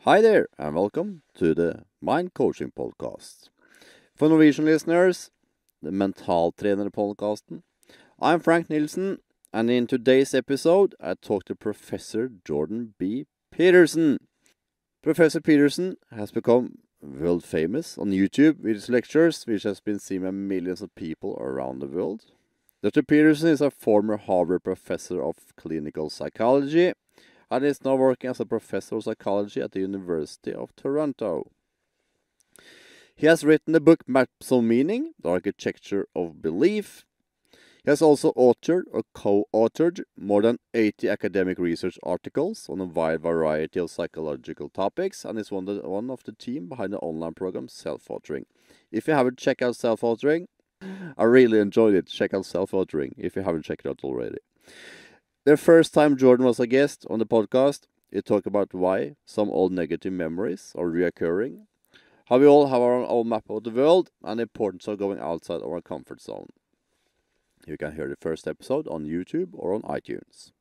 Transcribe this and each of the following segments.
Hi there, and welcome to the Mind Coaching Podcast. For Norwegian listeners, the Mentaltrener-podcasten. I'm Frank Nilsen, and in today's episode, I talk to Professor Jordan B. Peterson. Professor Peterson has become world famous on YouTube with his lectures, which has been seen by millions of people around the world. Dr. Peterson is a former Harvard professor of clinical psychology and is now working as a professor of psychology at the University of Toronto. He has written the book Maps of Meaning, The Architecture of Belief. He has also authored or co-authored more than 80 academic research articles on a wide variety of psychological topics and is one of the team behind the online program Self-Authoring. If you haven't checked out Self-Authoring, I really enjoyed it. Check out Self-Authoring if you haven't checked it out already. The first time Jordan was a guest on the podcast, he talked about why some old negative memories are reoccurring, how we all have our own map of the world, and the importance of going outside our comfort zone. You can hear the first episode on YouTube or on iTunes.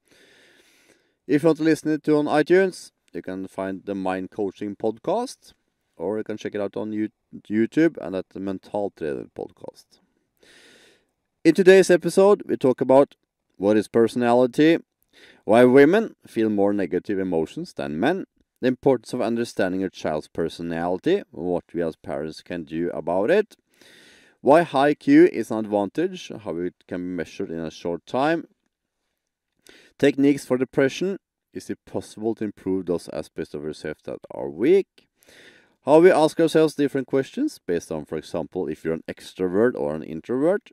If you want to listen to it on iTunes, you can find the Mind Coaching Podcast, or you can check it out on YouTube and at the Mentaltrener Podcast. In today's episode, we talk about what is personality, why women feel more negative emotions than men, the importance of understanding a child's personality, what we as parents can do about it, why high IQ is an advantage, how it can be measured in a short time, techniques for depression, is it possible to improve those aspects of yourself that are weak, how we ask ourselves different questions based on, for example, if you're an extrovert or an introvert,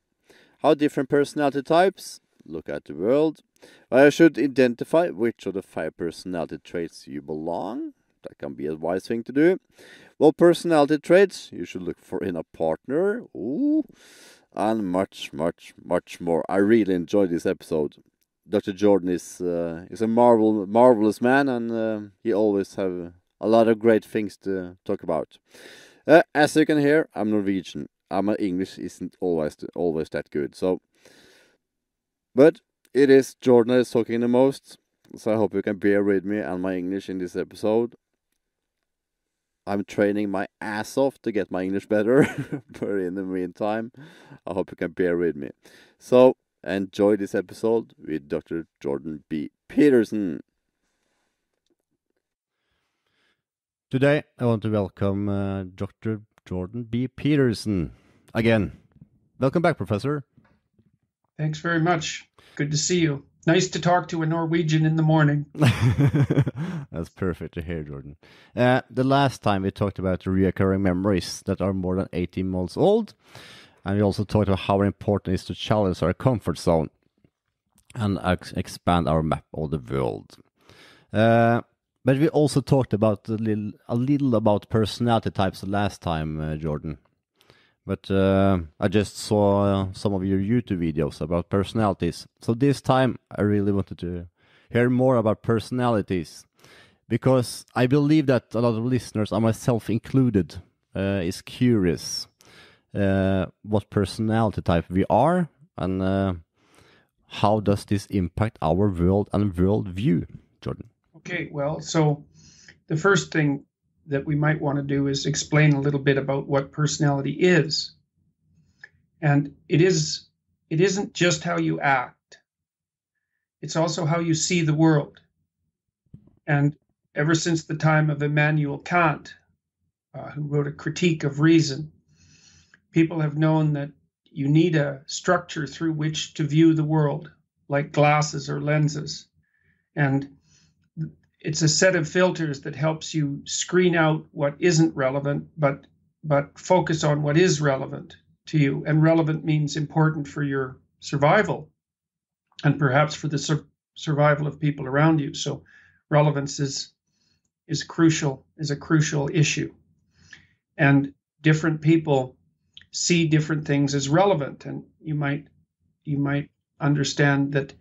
how different personality types look at the world. I should identify which of the 5 personality traits you belong. That can be a wise thing to do. What personality traits you should look for in a partner. Ooh, and much, much, much more. I really enjoyed this episode. Dr. Jordan is a marvelous man, and he always have a lot of great things to talk about. As you can hear, I'm Norwegian. My English isn't always that good, but it is Jordan that is talking the most, so I hope you can bear with me and my English in this episode. I'm training my ass off to get my English better, but in the meantime, I hope you can bear with me. So, enjoy this episode with Dr. Jordan B. Peterson. Today, I want to welcome Dr. Jordan B. Peterson again. Welcome back, Professor. Thanks very much. Good to see you. Nice to talk to a Norwegian in the morning. That's perfect to hear, Jordan. The last time we talked about recurring memories that are more than 18 months old. And we also talked about how important it is to challenge our comfort zone and expand our map of the world. But we also talked about a little about personality types the last time, Jordan. But I just saw some of your YouTube videos about personalities. So this time I really wanted to hear more about personalities. Because I believe that a lot of listeners, and myself included, is curious what personality type we are. And how does this impact our world and worldview, Jordan? Okay, well, so the first thing that we might want to do is explain a little bit about what personality is. And it isn't just how you act. It's also how you see the world. And ever since the time of Immanuel Kant, who wrote a critique of reason, people have known that you need a structure through which to view the world, like glasses or lenses. And it's a set of filters that helps you screen out what isn't relevant, but focus on what is relevant to you. And relevant means important for your survival and perhaps for the survival of people around you. So relevance is a crucial issue. And different people see different things as relevant. And you might understand that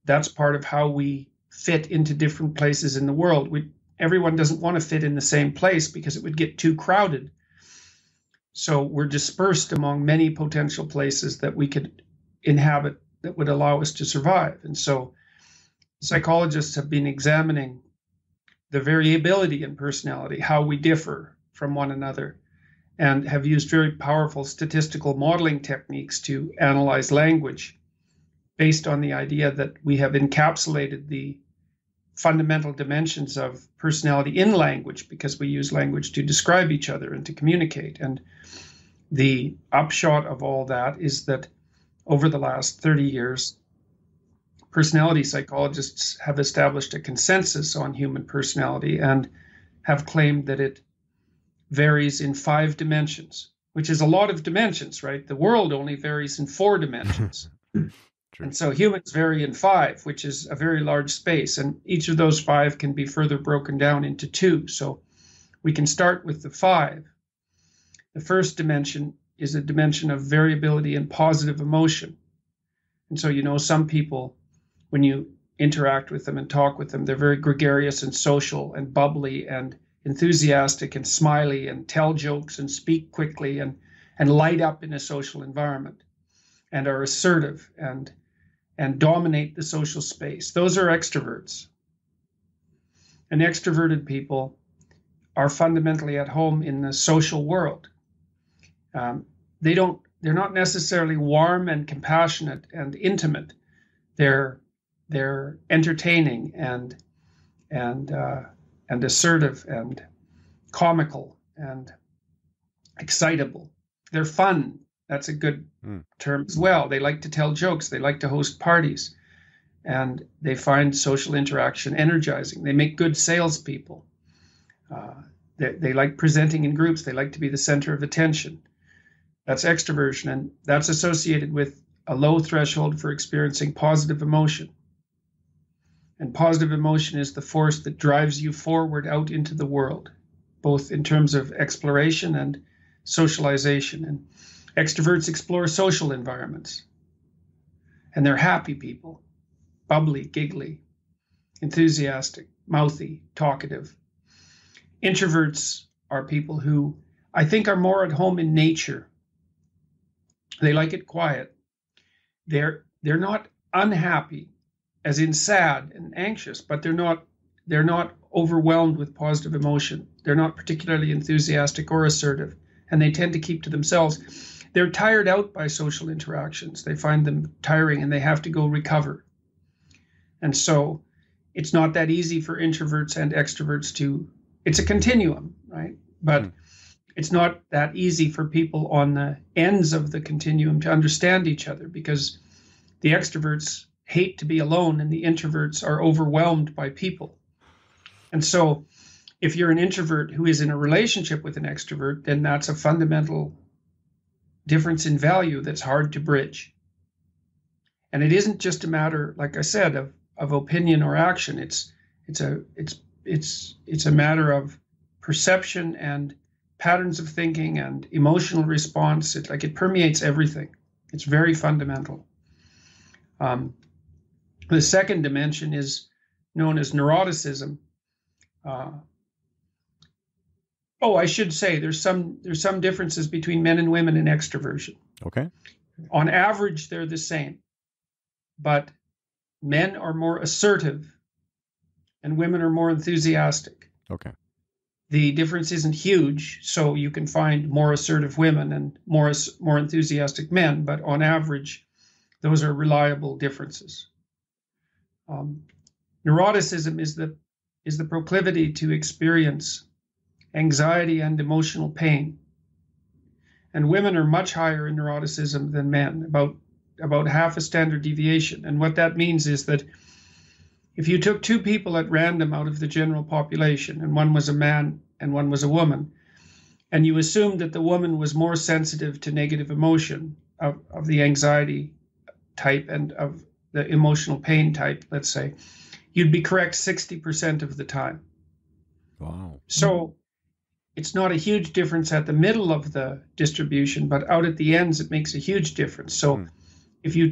that's part of how we fit into different places in the world. Everyone doesn't want to fit in the same place because it would get too crowded. So we're dispersed among many potential places that we could inhabit that would allow us to survive. And so psychologists have been examining the variability in personality, how we differ from one another, and have used very powerful statistical modeling techniques to analyze language based on the idea that we have encapsulated the fundamental dimensions of personality in language, because we use language to describe each other and to communicate. And the upshot of all that is that over the last 30 years, personality psychologists have established a consensus on human personality and have claimed that it varies in 5 dimensions, which is a lot of dimensions, right? The world only varies in 4 dimensions. And so humans vary in 5, which is a very large space. And each of those 5 can be further broken down into 2. So we can start with the 5. The first dimension is a dimension of variability in positive emotion. And so, some people, when you interact with them and talk with them, they're very gregarious and social and bubbly and enthusiastic and smiley and tell jokes and speak quickly and light up in a social environment and are assertive and dominate the social space. Those are extroverts. And extroverted people are fundamentally at home in the social world. They're not necessarily warm and compassionate and intimate. They're entertaining and assertive and comical and excitable. They're fun. That's a good term as well. They like to tell jokes. They like to host parties. And they find social interaction energizing. They make good salespeople. They like presenting in groups. They like to be the center of attention. That's extroversion. And that's associated with a low threshold for experiencing positive emotion. And positive emotion is the force that drives you forward out into the world, both in terms of exploration and socialization. And extroverts explore social environments. And they're happy people, bubbly, giggly, enthusiastic, mouthy, talkative. Introverts are people who I think are more at home in nature. They like it quiet. They're not unhappy, as in sad and anxious, but they're not overwhelmed with positive emotion. They're not particularly enthusiastic or assertive, and they tend to keep to themselves. They're tired out by social interactions. They find them tiring and they have to go recover. And so it's not that easy for introverts and extroverts it's a continuum, right? But it's not that easy for people on the ends of the continuum to understand each other, because the extroverts hate to be alone and the introverts are overwhelmed by people. And so if you're an introvert who is in a relationship with an extrovert, then that's a fundamental difference in value that's hard to bridge. And it isn't just a matter, like I said, of opinion or action. It's a matter of perception and patterns of thinking and emotional response. It permeates everything. It's very fundamental. The second dimension is known as neuroticism. I should say there's some differences between men and women in extroversion. Okay. On average, they're the same, but men are more assertive and women are more enthusiastic. Okay. The difference isn't huge, so you can find more assertive women and more enthusiastic men, but on average, those are reliable differences. Neuroticism is the proclivity to experience anxiety and emotional pain. And women are much higher in neuroticism than men, about half a standard deviation. And what that means is that if you took 2 people at random out of the general population, and one was a man and one was a woman, and you assumed that the woman was more sensitive to negative emotion of the anxiety type and of the emotional pain type, let's say, you'd be correct 60% of the time. Wow. So it's not a huge difference at the middle of the distribution, but out at the ends, it makes a huge difference. So if you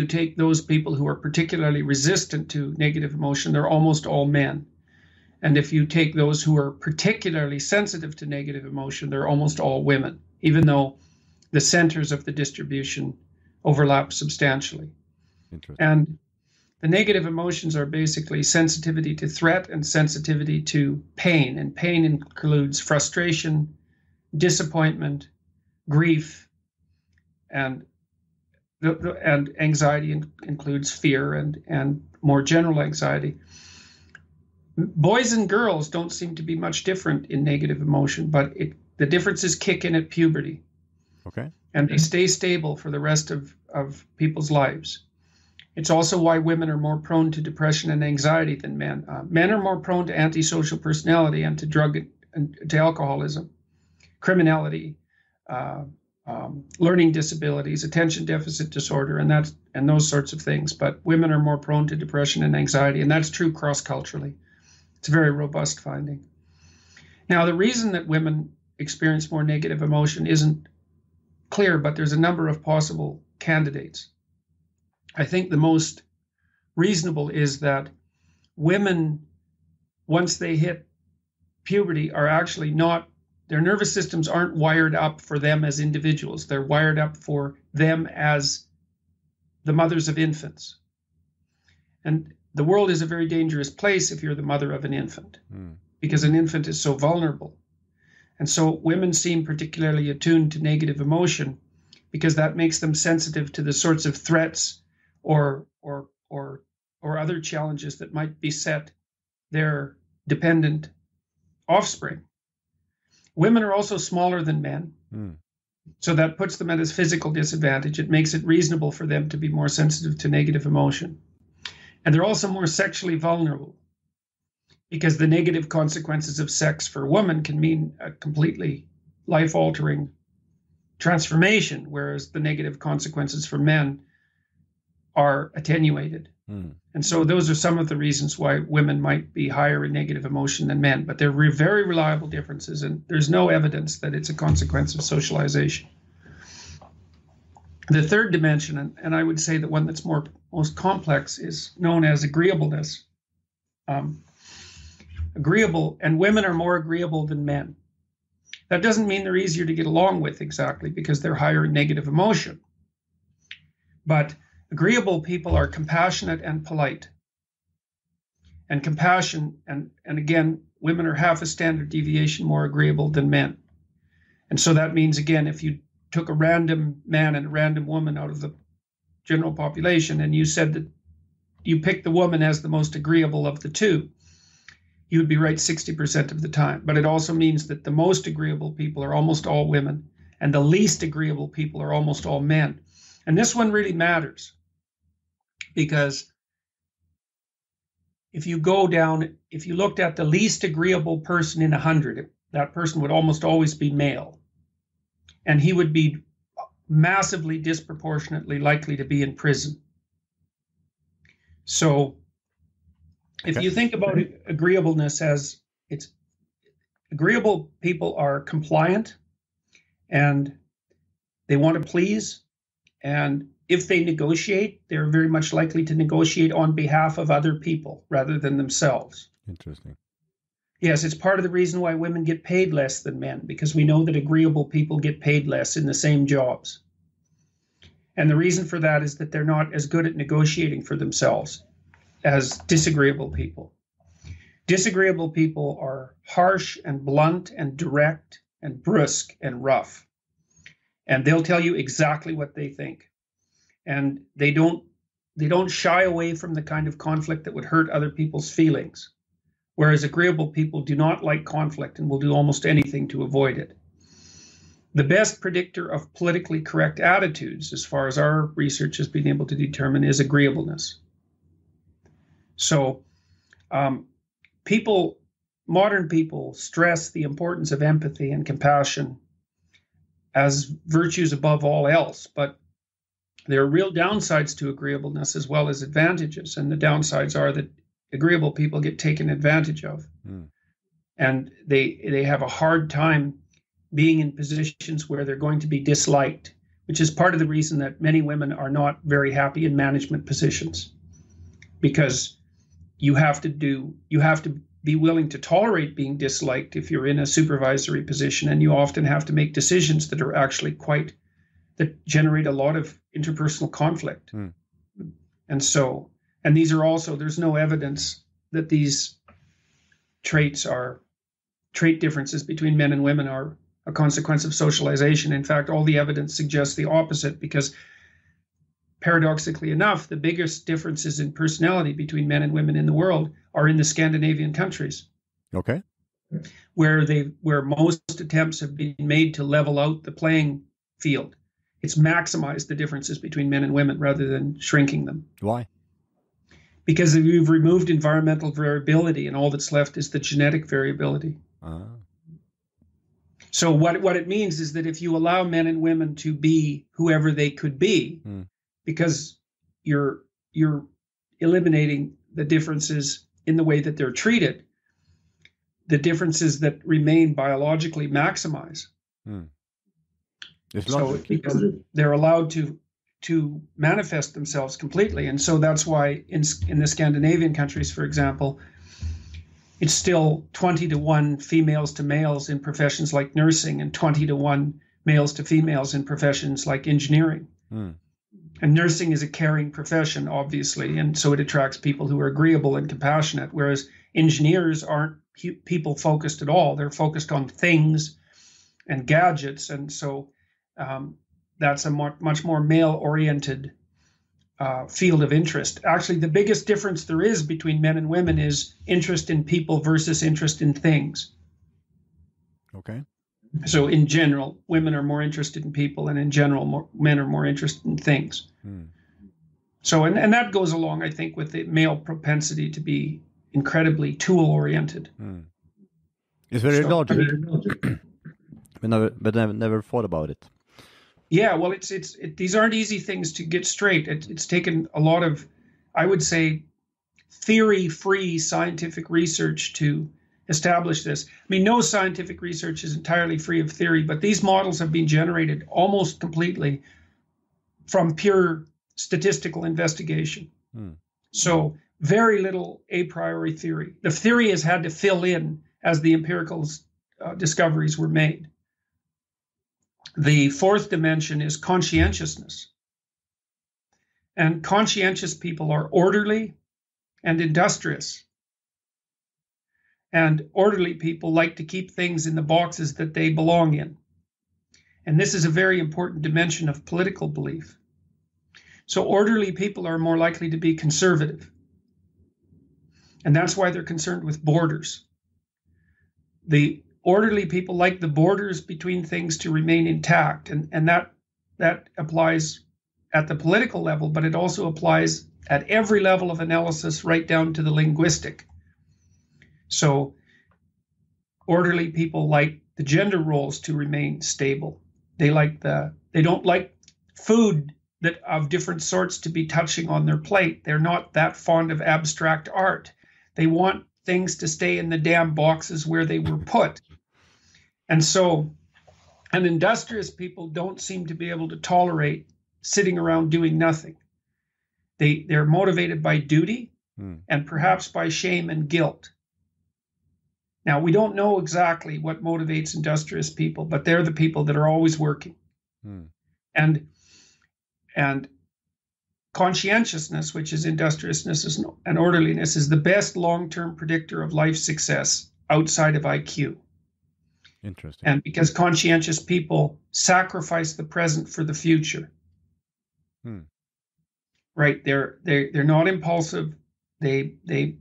take those people who are particularly resistant to negative emotion, they're almost all men. And if you take those who are particularly sensitive to negative emotion, they're almost all women, even though the centers of the distribution overlap substantially. Interesting. And The negative emotions are basically sensitivity to threat and sensitivity to pain. And pain includes frustration, disappointment, grief, and anxiety includes fear and more general anxiety. Boys and girls don't seem to be much different in negative emotion, but the differences kick in at puberty. Okay. And they stay stable for the rest of people's lives. It's also why women are more prone to depression and anxiety than men. Men are more prone to antisocial personality and to drug and to alcoholism, criminality, learning disabilities, attention deficit disorder, and those sorts of things. But women are more prone to depression and anxiety, and that's true cross-culturally. It's a very robust finding. Now, the reason that women experience more negative emotion isn't clear, but there's a number of possible candidates. I think the most reasonable is that women, once they hit puberty, are actually not, their nervous systems aren't wired up for them as individuals. They're wired up for them as the mothers of infants. And the world is a very dangerous place if you're the mother of an infant, because an infant is so vulnerable. And so women seem particularly attuned to negative emotion because that makes them sensitive to the sorts of threats or other challenges that might beset their dependent offspring. Women are also smaller than men, so that puts them at a physical disadvantage. It makes it reasonable for them to be more sensitive to negative emotion. And they're also more sexually vulnerable, because the negative consequences of sex for a woman can mean a completely life-altering transformation, whereas the negative consequences for men are attenuated. And so those are some of the reasons why women might be higher in negative emotion than men, but they're very reliable differences, and there's no evidence that it's a consequence of socialization. The third dimension, and I would say the one that's most complex, is known as agreeableness. Agreeable, and women are more agreeable than men. That doesn't mean they're easier to get along with exactly, because they're higher in negative emotion. But agreeable people are compassionate and polite. And compassion, and again, women are half a standard deviation more agreeable than men. And so that means, again, if you took a random man and a random woman out of the general population and you said that you picked the woman as the most agreeable of the two, you would be right 60% of the time. But it also means that the most agreeable people are almost all women, and the least agreeable people are almost all men. And this one really matters, because if you looked at the least agreeable person in 100, that person would almost always be male. And he would be massively disproportionately likely to be in prison. So if you think about agreeableness as agreeable people are compliant and they want to please, and if they negotiate, they're very much likely to negotiate on behalf of other people rather than themselves. Interesting. Yes, it's part of the reason why women get paid less than men, because we know that agreeable people get paid less in the same jobs. And the reason for that is that they're not as good at negotiating for themselves as disagreeable people. Disagreeable people are harsh and blunt and direct and brusque and rough. And they'll tell you exactly what they think. And they don't shy away from the kind of conflict that would hurt other people's feelings. Whereas agreeable people do not like conflict and will do almost anything to avoid it. The best predictor of politically correct attitudes, as far as our research has been able to determine, is agreeableness. So modern people stress the importance of empathy and compassion as virtues above all else, but there are real downsides to agreeableness as well as advantages, and the downsides are that agreeable people get taken advantage of, and they have a hard time being in positions where they're going to be disliked, which is part of the reason that many women are not very happy in management positions, because you have to be willing to tolerate being disliked if you're in a supervisory position, and you often have to make decisions that are actually that generate a lot of interpersonal conflict. And so And these are also, there's no evidence that these trait differences between men and women are a consequence of socialization. In fact, all the evidence suggests the opposite, because paradoxically enough, the biggest differences in personality between men and women in the world are in the Scandinavian countries. Okay. Where most attempts have been made to level out the playing field. It's maximized the differences between men and women rather than shrinking them. Why? Because we've removed environmental variability, and all that's left is the genetic variability. So what it means is that if you allow men and women to be whoever they could be, because you're eliminating the differences in the way that they're treated, the differences that remain biologically maximize. So because they're allowed to manifest themselves completely. And so that's why in the Scandinavian countries, for example, it's still 20-to-1 females to males in professions like nursing, and 20-to-1 males to females in professions like engineering. And nursing is a caring profession, obviously, and so it attracts people who are agreeable and compassionate, whereas engineers aren't people focused at all. They're focused on things and gadgets, and so that's a much more male-oriented field of interest. Actually, the biggest difference there is between men and women is interest in people versus interest in things. Okay. So in general, women are more interested in people, and in general, men are more interested in things. So, and that goes along, I think, with the male propensity to be incredibly tool-oriented. It's very logical. But I never thought about it. Yeah, well, these aren't easy things to get straight. It's taken a lot of, I would say, theory-free scientific research to establish this. I mean, no scientific research is entirely free of theory, but these models have been generated almost completely from pure statistical investigation. So very little a priori theory. The theory has had to fill in as the empirical discoveries were made. The fourth dimension is conscientiousness. And conscientious people are orderly and industrious. And orderly people like to keep things in the boxes that they belong in. And this is a very important dimension of political belief. So orderly people are more likely to be conservative. And that's why they're concerned with borders. The orderly people like the borders between things to remain intact. And that applies at the political level, but it also applies at every level of analysis, right down to the linguistic. So orderly people like the gender roles to remain stable. They don't like food that of different sorts to be touching on their plate. They're not that fond of abstract art. They want things to stay in the damn boxes where they were put. And so, and industrious people don't seem to be able to tolerate sitting around doing nothing. They're motivated by duty and perhaps by shame and guilt. Now, we don't know exactly what motivates industrious people, but they're the people that are always working. And conscientiousness, which is industriousness and orderliness, is the best long-term predictor of life success outside of IQ. Interesting. And because conscientious people sacrifice the present for the future. Right? They're not impulsive. They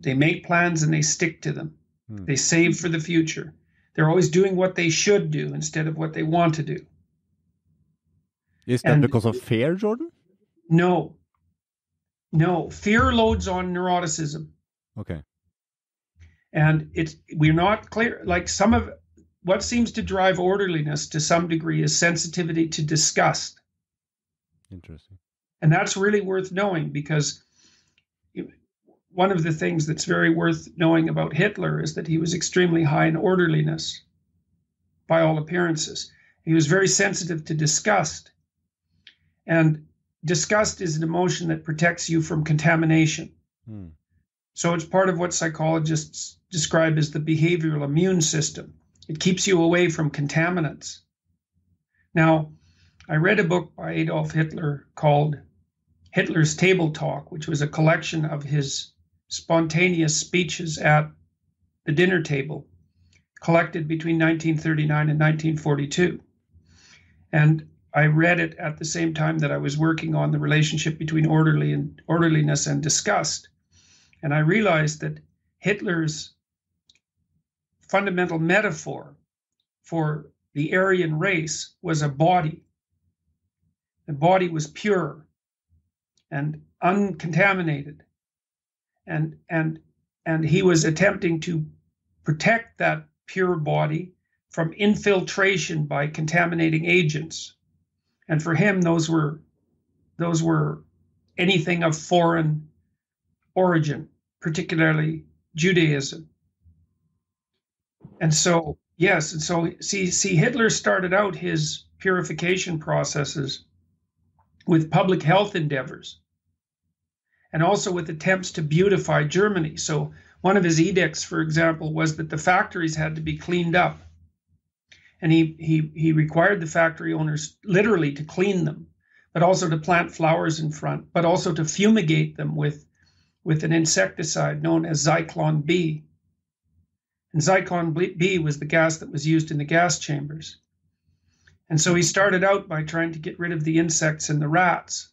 make plans and they stick to them. They save for the future. They're always doing what they should do instead of what they want to do. Is that because of fear, Jordan? No. Fear loads on neuroticism. Okay. And we're not clear. Like, some of what seems to drive orderliness to some degree is sensitivity to disgust. Interesting. And that's really worth knowing, because one of the things that's very worth knowing about Hitler is that he was extremely high in orderliness by all appearances. He was very sensitive to disgust. And disgust is an emotion that protects you from contamination. So it's part of what psychologists describe as the behavioral immune system. It keeps you away from contaminants. Now, I read a book by Adolf Hitler called Hitler's Table Talk, which was a collection of his spontaneous speeches at the dinner table, collected between 1939 and 1942. And I read it at the same time that I was working on the relationship between orderliness and disgust. And I realized that Hitler's fundamental metaphor for the Aryan race was a body. The body was pure and uncontaminated. And he was attempting to protect that pure body from infiltration by contaminating agents. And for him, those were anything of foreign origin, particularly Judaism. And so, yes, and so see, Hitler started out his purification processes with public health endeavors and also with attempts to beautify Germany. So one of his edicts, for example, was that the factories had to be cleaned up. And he required the factory owners literally to clean them, but also to plant flowers in front, but also to fumigate them with an insecticide known as Zyklon B. And Zyklon B was the gas that was used in the gas chambers. And so he started out by trying to get rid of the insects and the rats.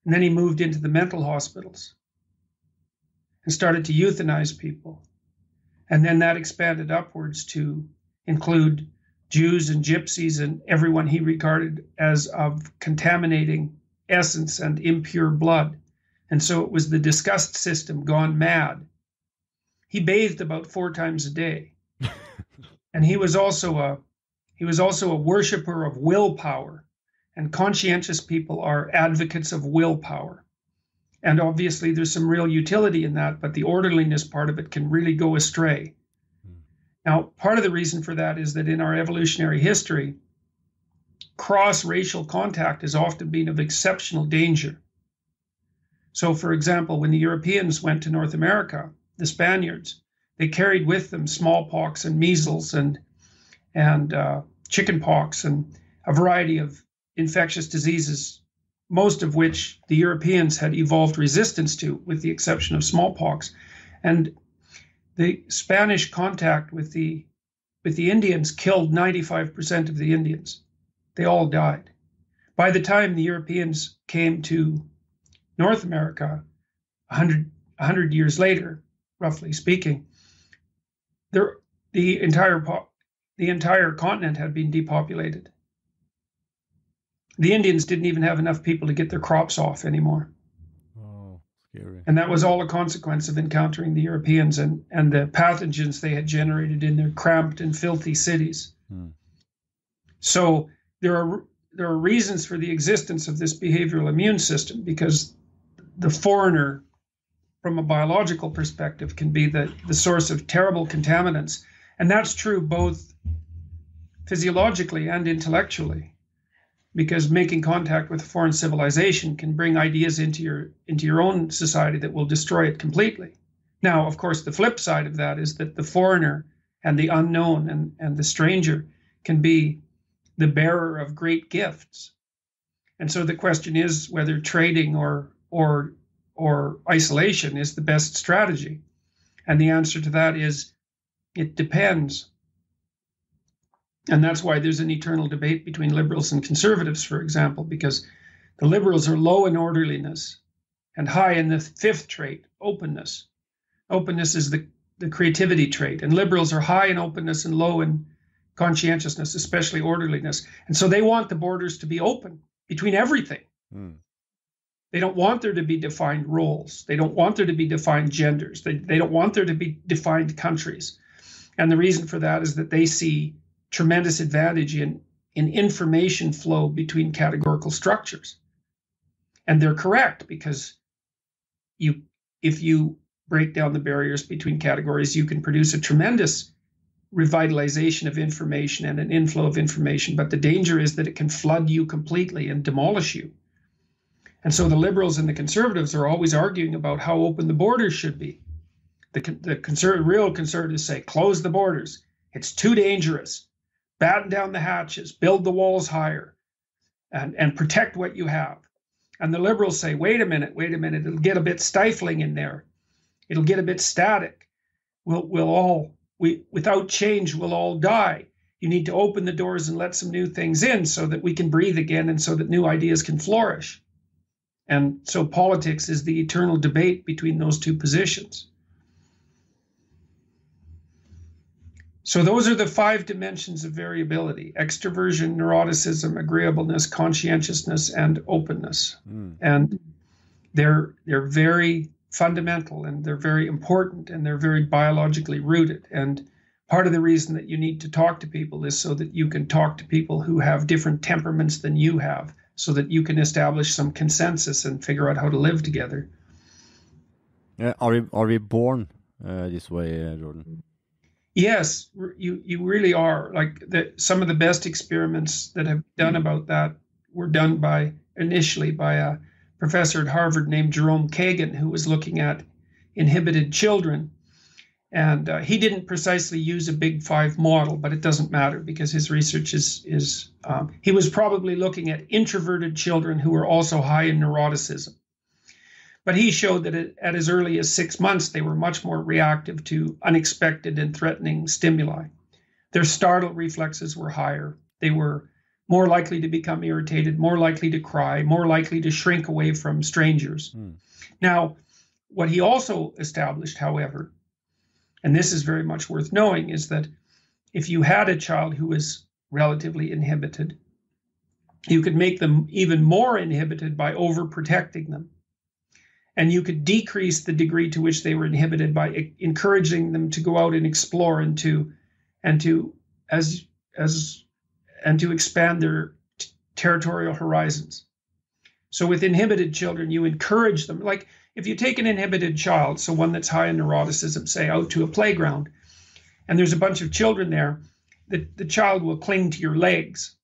And then he moved into the mental hospitals and started to euthanize people. And then that expanded upwards to include Jews and gypsies and everyone he regarded as of contaminating essence and impure blood. And so it was the disgust system gone mad. He bathed about 4 times a day. And he was also a worshiper of willpower. And conscientious people are advocates of willpower. And obviously there's some real utility in that, but the orderliness part of it can really go astray. Now, part of the reason for that is that in our evolutionary history, cross-racial contact has often been of exceptional danger. So, for example, when the Europeans went to North America, the Spaniards, they carried with them smallpox and measles and chickenpox and a variety of infectious diseases, most of which the Europeans had evolved resistance to, with the exception of smallpox. And the Spanish contact with the Indians killed 95% of the Indians. They all died. By the time the Europeans came to North America, 100 years later, roughly speaking, the entire continent had been depopulated. The Indians didn't even have enough people to get their crops off anymore. Oh, scary. And that was all a consequence of encountering the Europeans and the pathogens they had generated in their cramped and filthy cities. So there are reasons for the existence of this behavioral immune system, because the foreigner, from a biological perspective, can be the source of terrible contaminants. And that's true both physiologically and intellectually, because making contact with a foreign civilization can bring ideas into your own society that will destroy it completely. Now, of course, the flip side of that is that the foreigner and the unknown and the stranger can be the bearer of great gifts. And so the question is whether trading or isolation is the best strategy. And the answer to that is it depends. And that's why there's an eternal debate between liberals and conservatives, for example, because the liberals are low in orderliness and high in the 5th trait, openness. Openness is the creativity trait, and liberals are high in openness and low in conscientiousness, especially orderliness. And so they want the borders to be open between everything. They don't want there to be defined roles. They don't want there to be defined genders. They don't want there to be defined countries. And the reason for that is that they see tremendous advantage in information flow between categorical structures. And they're correct, because if you break down the barriers between categories, you can produce a tremendous revitalization of information and an inflow of information. But the danger is that it can flood you completely and demolish you. And so the liberals and the conservatives are always arguing about how open the borders should be. The real conservatives say, close the borders. It's too dangerous. Batten down the hatches, build the walls higher, and protect what you have. And the liberals say, wait a minute, it'll get a bit stifling in there. It'll get a bit static. Without change, we'll all die. You need to open the doors and let some new things in so that we can breathe again and so that new ideas can flourish. And so politics is the eternal debate between those two positions. So those are the 5 dimensions of variability: extroversion, neuroticism, agreeableness, conscientiousness, and openness. And they're very fundamental, and they're very important, and they're very biologically rooted. And part of the reason that you need to talk to people is so that you can talk to people who have different temperaments than you have, so that you can establish some consensus and figure out how to live together. Yeah, are we born this way, Jordan? Yes, you really are. Like some of the best experiments that have been done about that were done initially by a professor at Harvard named Jerome Kagan, who was looking at inhibited children. And he didn't precisely use a Big 5 model, but it doesn't matter because his research he was probably looking at introverted children who were also high in neuroticism. But he showed that at as early as 6 months, they were much more reactive to unexpected and threatening stimuli. Their startle reflexes were higher. They were more likely to become irritated, more likely to cry, more likely to shrink away from strangers. Now, what he also established, however, and this is very much worth knowing, is that if you had a child who was relatively inhibited, you could make them even more inhibited by overprotecting them. And you could decrease the degree to which they were inhibited by encouraging them to go out and explore and to expand their territorial horizons. So with inhibited children, you encourage them. Like if you take an inhibited child, so one that's high in neuroticism, say out to a playground, and there's a bunch of children there, the child will cling to your legs.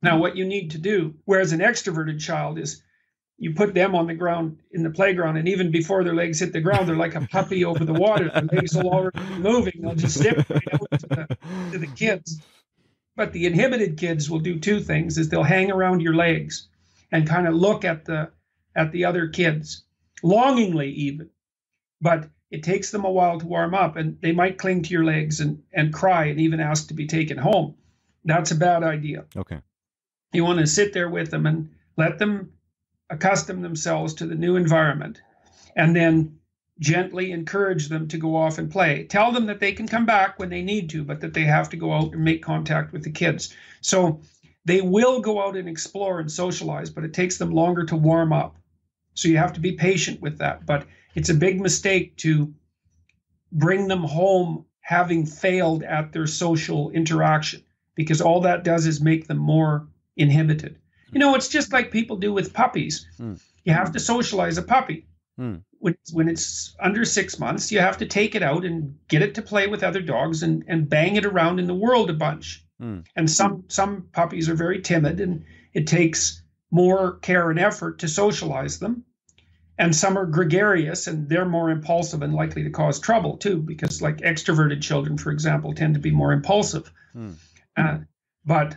Now, what you need to do, whereas an extroverted child is, you put them on the ground in the playground, and even before their legs hit the ground, they're like a puppy over the water. Their legs will already be moving. They'll just zip right out to the kids. But the inhibited kids will do 2 things: is they'll hang around your legs and kind of look at the other kids, longingly even. But it takes them a while to warm up, and they might cling to your legs and cry and even ask to be taken home. That's a bad idea. Okay. You want to sit there with them and let them accustom themselves to the new environment, and then gently encourage them to go off and play. Tell them that they can come back when they need to, but that they have to go out and make contact with the kids. So they will go out and explore and socialize, but it takes them longer to warm up. So you have to be patient with that. But it's a big mistake to bring them home having failed at their social interaction, because all that does is make them more inhibited. You know, it's just like people do with puppies. You have to socialize a puppy. When it's under 6 months, you have to take it out and get it to play with other dogs and bang it around in the world a bunch. And some puppies are very timid, and it takes more care and effort to socialize them. And some are gregarious, and they're more impulsive and likely to cause trouble too, because like extroverted children, for example, tend to be more impulsive. But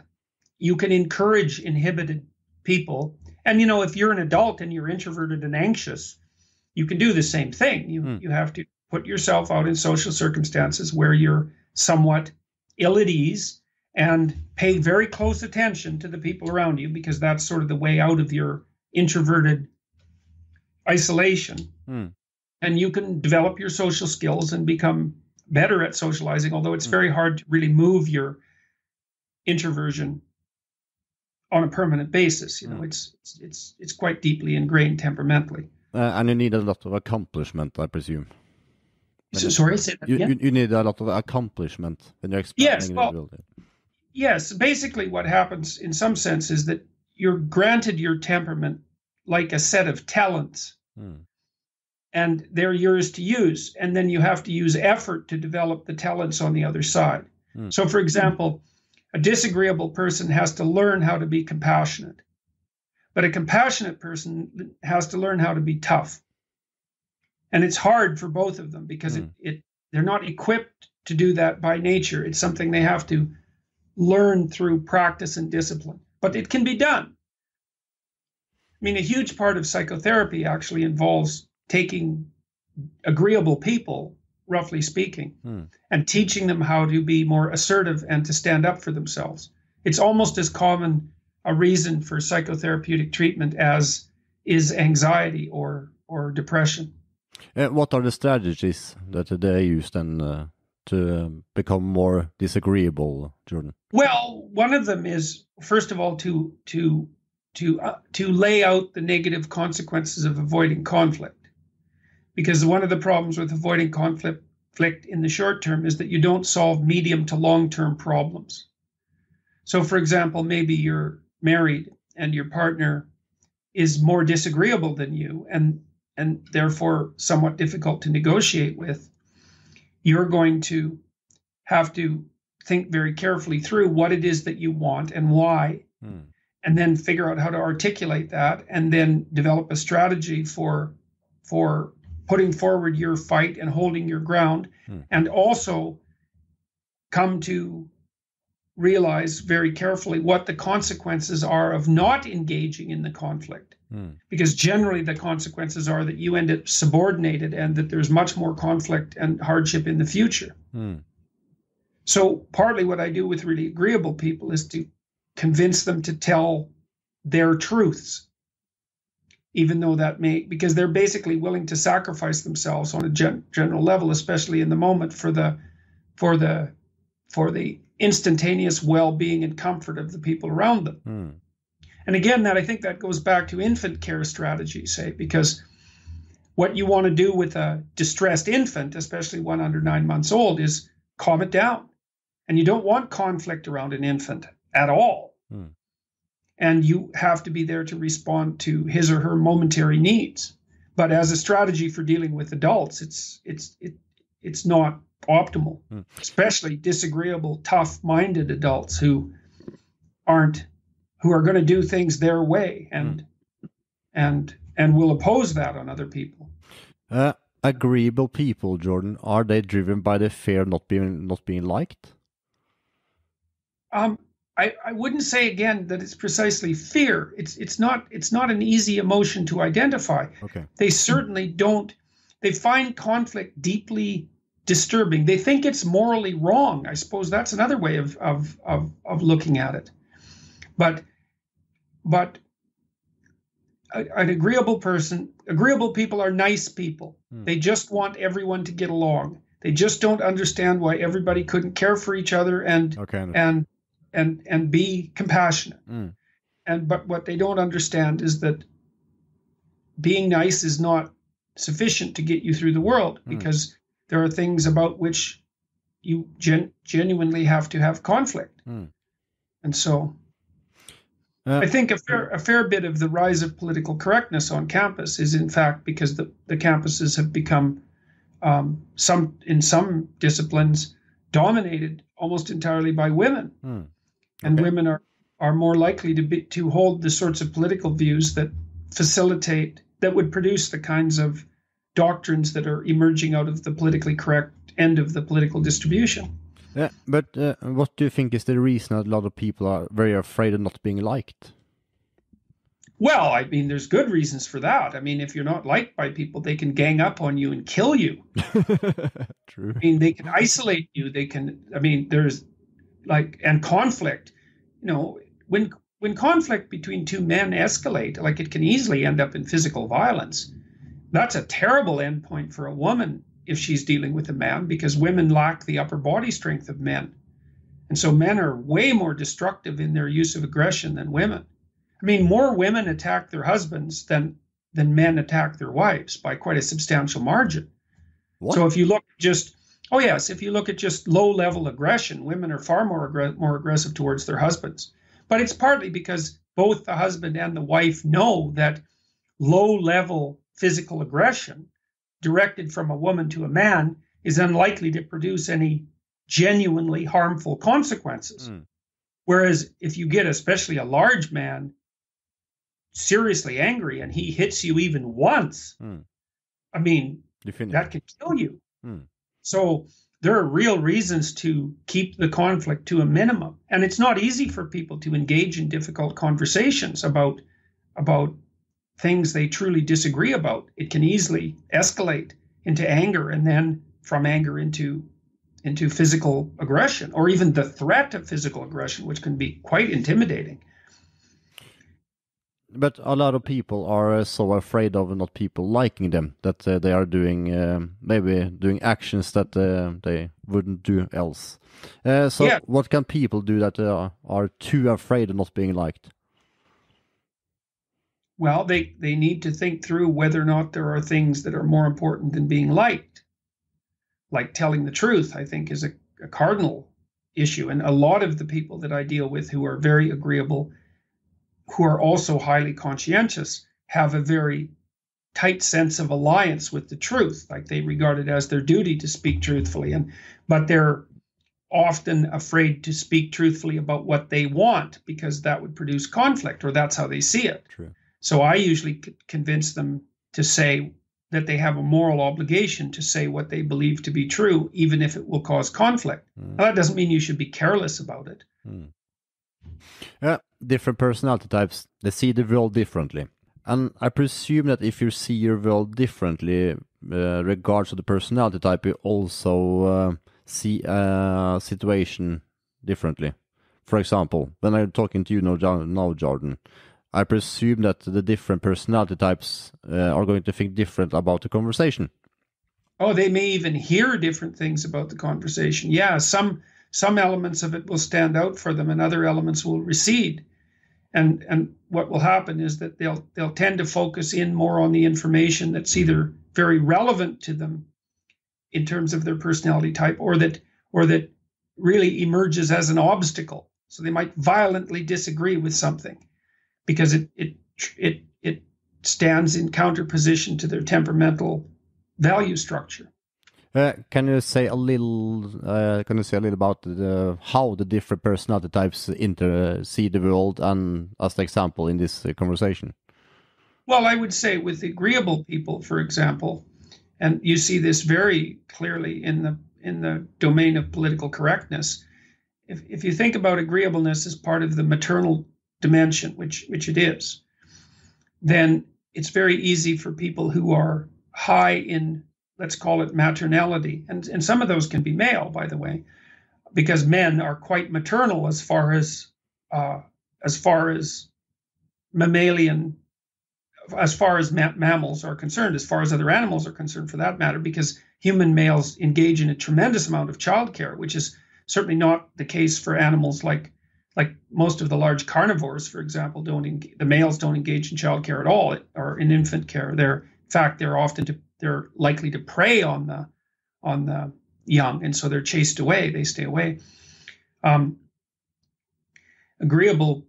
you can encourage inhibited people. And, you know, if you're an adult and you're introverted and anxious, you can do the same thing. You have to put yourself out in social circumstances where you're somewhat ill at ease and pay very close attention to the people around you, because that's sort of the way out of your introverted isolation. And you can develop your social skills and become better at socializing, although it's very hard to really move your introversion on a permanent basis. You know, it's quite deeply ingrained temperamentally. And you need a lot of accomplishment, I presume. Sorry, say that again? You need a lot of accomplishment when you're expanding. Yes, basically what happens in some sense is that you're granted your temperament like a set of talents, and they're yours to use, and then you have to use effort to develop the talents on the other side. So, for example, a disagreeable person has to learn how to be compassionate, but a compassionate person has to learn how to be tough. And it's hard for both of them because they're not equipped to do that by nature. It's something they have to learn through practice and discipline, but it can be done. mean, a huge part of psychotherapy actually involves taking agreeable people, roughly speaking, and teaching them how to be more assertive and to stand up for themselves. It's almost as common a reason for psychotherapeutic treatment as is anxiety or depression. What are the strategies that they use then to become more disagreeable, Jordan? Well, one of them is, first of all, to lay out the negative consequences of avoiding conflict. Because one of the problems with avoiding conflict in the short term is that you don't solve medium to long-term problems. So, for example, maybe you're married and your partner is more disagreeable than you and therefore somewhat difficult to negotiate with. You're going to have to think very carefully through what it is that you want and why, and then figure out how to articulate that, and then develop a strategy for putting forward your fight and holding your ground, and also come to realize very carefully what the consequences are of not engaging in the conflict. Because generally the consequences are that you end up subordinated and that there's much more conflict and hardship in the future. So partly what I do with really agreeable people is to convince them to tell their truths, even though that because they're basically willing to sacrifice themselves on a general level, especially in the moment for the instantaneous well-being and comfort of the people around them. And again, I think that goes back to infant care strategies, say, because what you want to do with a distressed infant, especially one under 9 months old, is calm it down. And you don't want conflict around an infant at all. And you have to be there to respond to his or her momentary needs. But as a strategy for dealing with adults, it's not optimal, especially disagreeable, tough-minded adults who are going to do things their way and will oppose that on other people. Agreeable people, Jordan, are they driven by the fear of not being liked? I wouldn't say again that it's precisely fear. It's not an easy emotion to identify. Okay. They certainly don't. They find conflict deeply disturbing. They think it's morally wrong. I suppose that's another way of looking at it. But an agreeable people are nice people. They just want everyone to get along. They just don't understand why everybody couldn't care for each other and be compassionate. But what they don't understand is that being nice is not sufficient to get you through the world, because there are things about which you genuinely have to have conflict. And so I think a fair bit of the rise of political correctness on campus is in fact because the campuses have become in some disciplines dominated almost entirely by women. And women are more likely to hold the sorts of political views that would produce the kinds of doctrines that are emerging out of the politically correct end of the political distribution. Yeah, but what do you think is the reason that a lot of people are very afraid of not being liked? Well, I mean, there's good reasons for that. I mean, if you're not liked by people, they can gang up on you and kill you. True. I mean, they can isolate you. There's and conflict, when conflict between two men escalate, it can easily end up in physical violence. That's a terrible endpoint for a woman if she's dealing with a man, because women lack the upper body strength of men. And so men are way more destructive in their use of aggression than women. I mean, more women attack their husbands than men attack their wives by quite a substantial margin. What? So if you look if you look at just low-level aggression, women are far more aggressive towards their husbands. But it's partly because both the husband and the wife know that low-level physical aggression directed from a woman to a man is unlikely to produce any genuinely harmful consequences. Whereas if you get especially a large man seriously angry and he hits you even once, I mean, that can kill you. So there are real reasons to keep the conflict to a minimum. And it's not easy for people to engage in difficult conversations about things they truly disagree about, it can easily escalate into anger, and then from anger into physical aggression, or even the threat of physical aggression, which can be quite intimidating. But a lot of people are so afraid of not people liking them that they are doing maybe doing actions that they wouldn't do else. What can people do that are too afraid of not being liked? Well, they need to think through whether or not there are things that are more important than being liked. Like telling the truth, I think, is a cardinal issue. And a lot of the people that I deal with who are very agreeable, who are also highly conscientious, have a very tight sense of alliance with the truth. Like they regard it as their duty to speak truthfully, but they're often afraid to speak truthfully about what they want, because that would produce conflict, or that's how they see it. True. So I usually convince them to say that they have a moral obligation to say what they believe to be true, even if it will cause conflict. Now, that doesn't mean you should be careless about it. Different personality types, they see the world differently. And I presume that if you see your world differently, regards to the personality type, you also see a situation differently. For example, when I'm talking to you now, Jordan, I presume that the different personality types are going to think different about the conversation. Oh, they may even hear different things about the conversation. Yeah, some elements of it will stand out for them, and other elements will recede. And what will happen is that they'll tend to focus in more on the information that's either very relevant to them in terms of their personality type, or that really emerges as an obstacle. So they might violently disagree with something because it stands in counterposition to their temperamental value structure. Can you say a little about how the different personality types see the world, and as an example in this conversation? Well, I would say with agreeable people, for example, and you see this very clearly in the domain of political correctness. If you think about agreeableness as part of the maternal dimension, which it is, then it's very easy for people who are high in, let's call it, maternality, and some of those can be male, by the way, because men are quite maternal as far as mammalian, as far as mammals are concerned, as far as other animals are concerned, for that matter, because human males engage in a tremendous amount of childcare, which is certainly not the case for animals like most of the large carnivores, for example. The males don't engage in childcare at all, or in infant care. They're likely to prey on the young, and so they're chased away. They stay away. Agreeable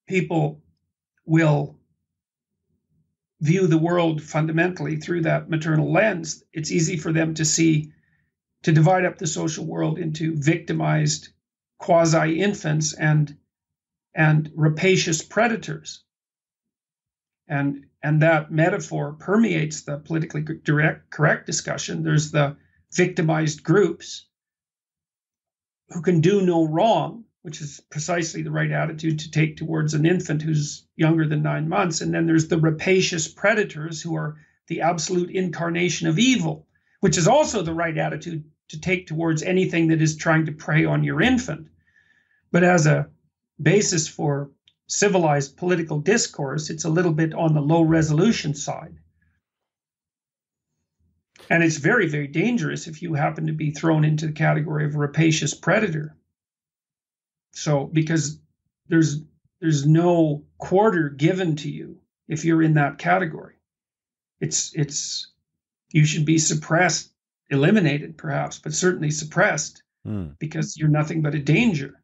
people will view the world fundamentally through that maternal lens. It's easy for them to divide up the social world into victimized quasi-infants and rapacious predators. And that metaphor permeates the politically correct discussion. There's the victimized groups who can do no wrong, which is precisely the right attitude to take towards an infant who's younger than 9 months. And then there's the rapacious predators, who are the absolute incarnation of evil, which is also the right attitude to take towards anything that is trying to prey on your infant. But as a basis for civilized political discourse, it's a little bit on the low resolution side. And it's very, very dangerous if you happen to be thrown into the category of rapacious predator. So, because there's no quarter given to you if you're in that category. You should be suppressed, eliminated perhaps, but certainly suppressed, because you're nothing but a danger.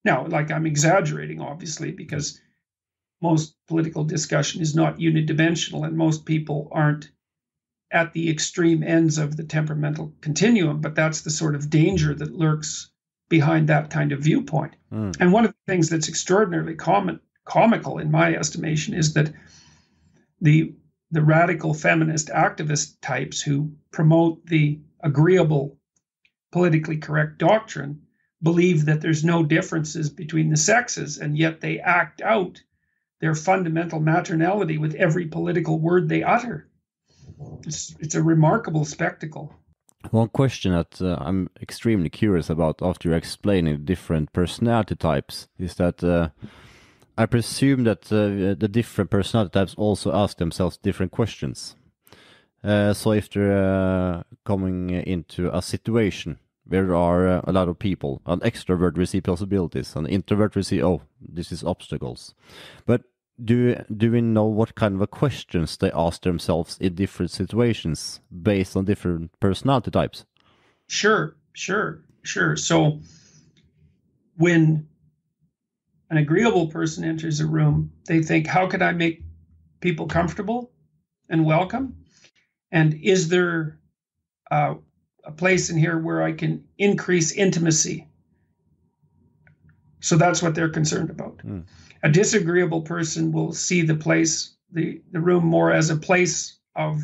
Now, like, I'm exaggerating, obviously, because most political discussion is not unidimensional, and most people aren't at the extreme ends of the temperamental continuum, but that's the sort of danger that lurks behind that kind of viewpoint. And one of the things that's extraordinarily comical in my estimation is that the radical feminist activist types who promote the agreeable, politically correct doctrine believe that there's no differences between the sexes, and yet they act out their fundamental maternality with every political word they utter. It's a remarkable spectacle. One question that I'm extremely curious about after explaining different personality types is that I presume that the different personality types also ask themselves different questions. So if they're coming into a situation where there are a lot of people, an extrovert will see possibilities, an introvert will see, oh, this is obstacles. But do we know what kind of questions they ask themselves in different situations based on different personality types? Sure. So when an agreeable person enters a room, they think, how can I make people comfortable and welcome? And is there a place in here where I can increase intimacy? So that's what they're concerned about. A disagreeable person will see the place, the room, more as a place of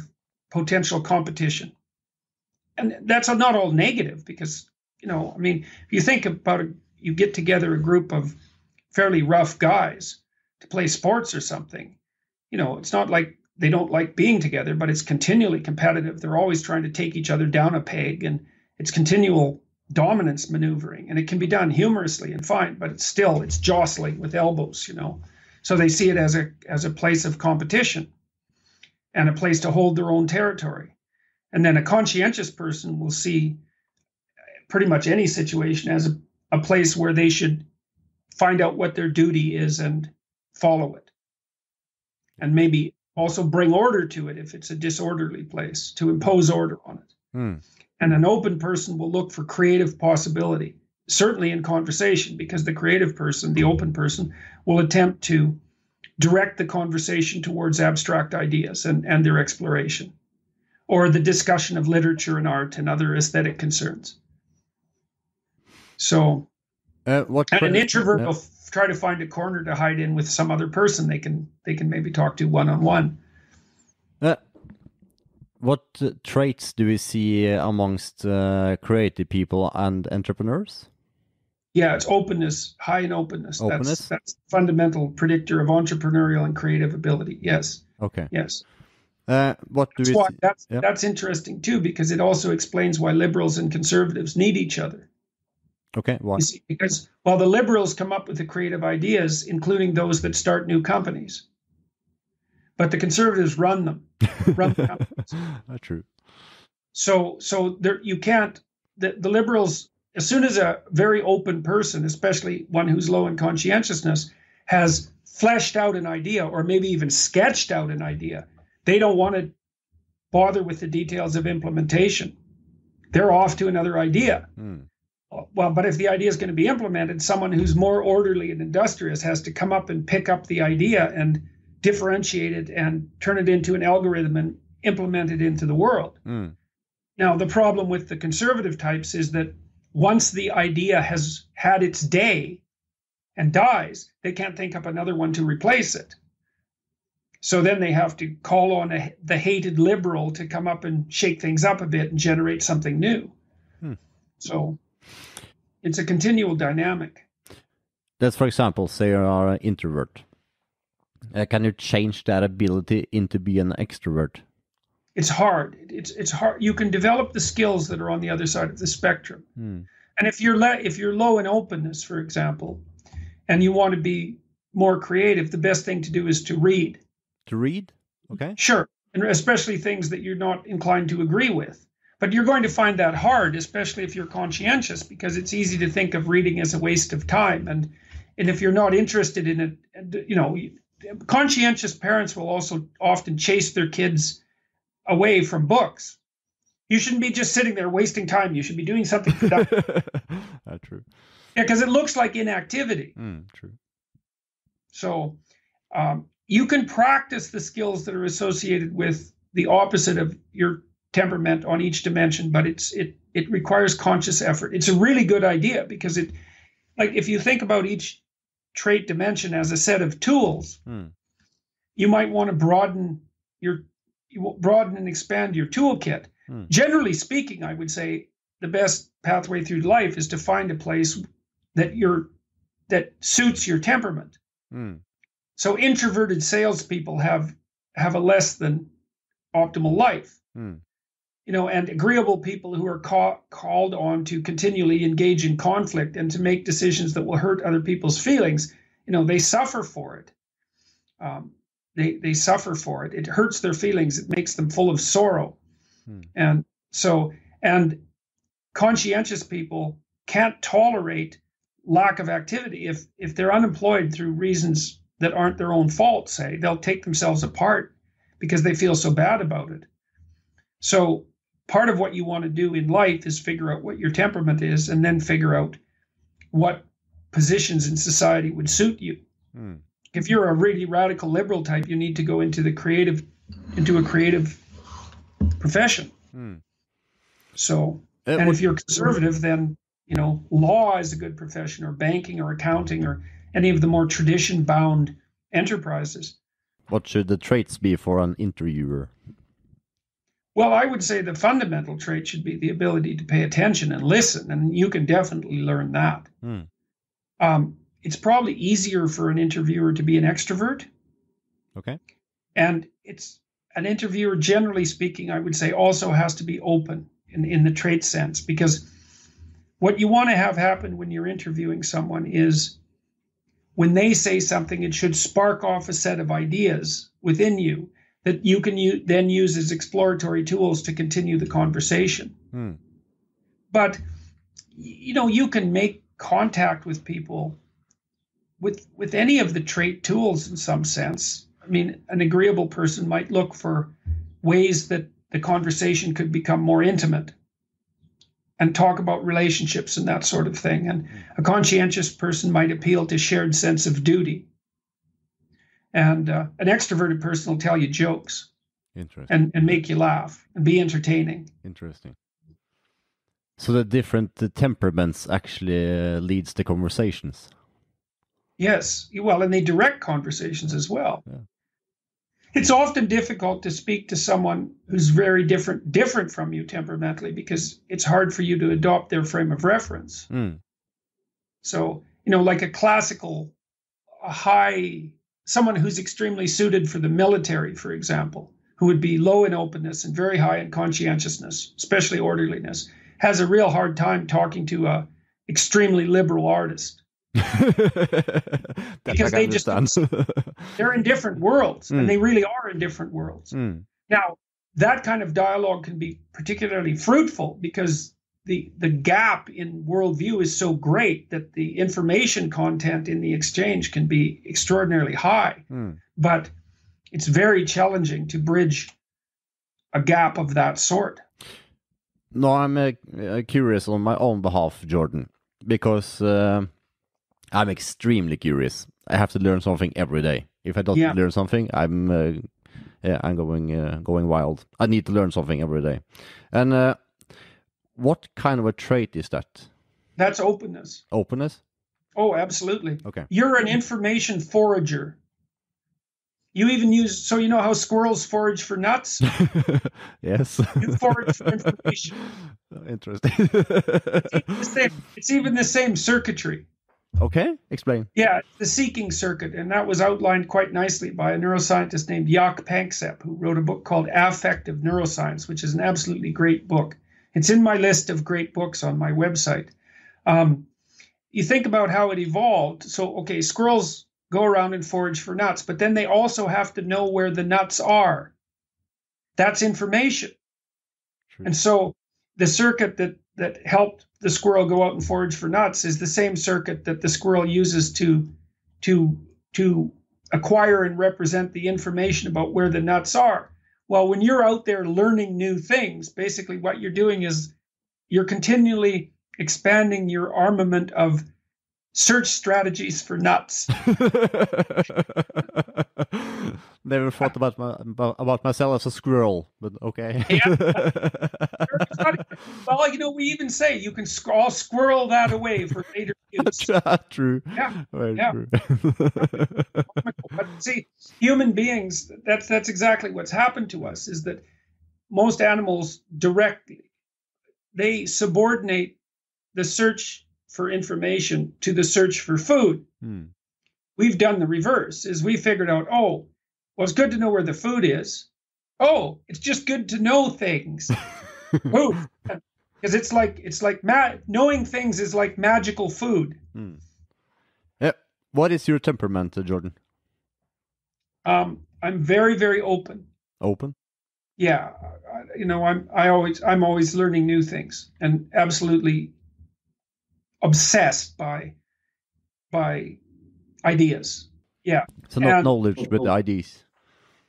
potential competition. And that's not all negative because, if you think about it, you get together a group of fairly rough guys to play sports or something. It's not like they don't like being together, but it's continually competitive. They're always trying to take each other down a peg, and it's continual dominance maneuvering, and it can be done humorously and fine, but it's jostling with elbows, So they see it as a place of competition and a place to hold their own territory. And then a conscientious person will see pretty much any situation as a place where they should find out what their duty is and follow it. And maybe also bring order to it if it's a disorderly place, to impose order on it. And an open person will look for creative possibility, certainly in conversation, because the creative person, the open person, will attempt to direct the conversation towards abstract ideas and their exploration, or the discussion of literature and art and other aesthetic concerns. So, an introvert will try to find a corner to hide in with some other person they can maybe talk to one-on-one. What traits do we see amongst creative people and entrepreneurs? Yeah, it's openness, high in openness. That's a fundamental predictor of entrepreneurial and creative ability. Yes. Okay. Yes. That's interesting too, because it also explains why liberals and conservatives need each other. Okay, why? You see, because while the liberals come up with the creative ideas, including those that start new companies, but the conservatives run them, run the companies. That's true. So there, you can't. The liberals, as soon as a very open person, especially one who's low in conscientiousness, has fleshed out an idea or maybe even sketched out an idea, they don't want to bother with the details of implementation. They're off to another idea. Well, but if the idea is going to be implemented, someone who's more orderly and industrious has to come up and pick up the idea and differentiate it and turn it into an algorithm and implement it into the world. Now, the problem with the conservative types is that once the idea has had its day and dies, they can't think up another one to replace it. So then they have to call on the hated liberal to come up and shake things up a bit and generate something new. So it's a continual dynamic. Let's, for example, say you are an introvert. Can you change that ability into being an extrovert? It's hard. It's hard. You can develop the skills that are on the other side of the spectrum. And if you're low in openness, for example, and you want to be more creative, the best thing to do is to read. To read? Okay. Sure. And especially things that you're not inclined to agree with. But you're going to find that hard, especially if you're conscientious, because it's easy to think of reading as a waste of time. And if you're not interested in it, conscientious parents will also often chase their kids away from books. You shouldn't be just sitting there wasting time. You should be doing something productive. That's true. Yeah, because it looks like inactivity. True. So you can practice the skills that are associated with the opposite of your temperament on each dimension, but it requires conscious effort. It's a really good idea because if you think about each trait dimension as a set of tools, you might want to broaden and expand your toolkit. Generally speaking, I would say the best pathway through life is to find a place that suits your temperament. So introverted salespeople have a less than optimal life. And agreeable people who are called on to continually engage in conflict and to make decisions that will hurt other people's feelings, they suffer for it. They suffer for it. It hurts their feelings. It makes them full of sorrow. And conscientious people can't tolerate lack of activity. If they're unemployed through reasons that aren't their own fault, say, they'll take themselves apart because they feel so bad about it. So part of what you want to do in life is figure out what your temperament is, and then figure out what positions in society would suit you. If you're a really radical liberal type, you need to go into a creative profession. So, and if you're conservative, then law is a good profession, or banking, or accounting, or any of the more tradition-bound enterprises. What should the traits be for an interviewer? Well, I would say the fundamental trait should be the ability to pay attention and listen, and you can definitely learn that. It's probably easier for an interviewer to be an extrovert. Okay. And an interviewer, generally speaking, I would say also has to be open in the trait sense, because what you want to have happen when you're interviewing someone is when they say something, it should spark off a set of ideas within you that you can then use as exploratory tools to continue the conversation. But, you can make contact with people with any of the trait tools in some sense. I mean, an agreeable person might look for ways that the conversation could become more intimate and talk about relationships and that sort of thing. And a conscientious person might appeal to shared sense of duty. And an extroverted person will tell you jokes and make you laugh and be entertaining. Interesting. So the different temperaments actually leads the conversations. Yes. Well, and they direct conversations as well. Yeah. It's often difficult to speak to someone who's very different from you temperamentally, because it's hard for you to adopt their frame of reference. So, like a classical, someone who's extremely suited for the military, for example, who would be low in openness and very high in conscientiousness, especially orderliness, has a real hard time talking to a extremely liberal artist. Because they're in different worlds, and they really are in different worlds. Now, that kind of dialogue can be particularly fruitful because the gap in worldview is so great that the information content in the exchange can be extraordinarily high. But it's very challenging to bridge a gap of that sort. No, I'm curious on my own behalf, Jordan, because I'm extremely curious. I have to learn something every day. If I don't learn something, I'm going wild. I need to learn something every day. And what kind of a trait is that? That's openness. Openness? Oh, absolutely. Okay. You're an information forager. You even use, so you know how squirrels forage for nuts? Yes. You forage for information. Interesting. It's even the same circuitry. Okay, explain. Yeah, the seeking circuit, and that was outlined quite nicely by a neuroscientist named Jaak Panksepp, who wrote a book called Affective Neuroscience, which is an absolutely great book. It's in my list of great books on my website. You think about how it evolved. So, okay, squirrels go around and forage for nuts, but then they also have to know where the nuts are. That's information. True. And so the circuit that helped the squirrel go out and forage for nuts is the same circuit that the squirrel uses to acquire and represent the information about where the nuts are. Well, when you're out there learning new things, basically what you're doing is you're continually expanding your armament of search strategies for nuts. Never thought about myself as a squirrel, but okay. Yeah. Well, we even say you can all squirrel that away for later use. True. Yeah. Very true. But see, human beings, that's exactly what's happened to us, is that most animals they subordinate the search for information to the search for food, we've done the reverse, is we figured out, oh, well, it's good to know where the food is. Oh, it's just good to know things. Because it's like knowing things is like magical food. Yeah. What is your temperament, Jordan? I'm very, very open. Open? Yeah, I'm always learning new things, and absolutely obsessed by ideas. Yeah. So not knowledge, but ideas.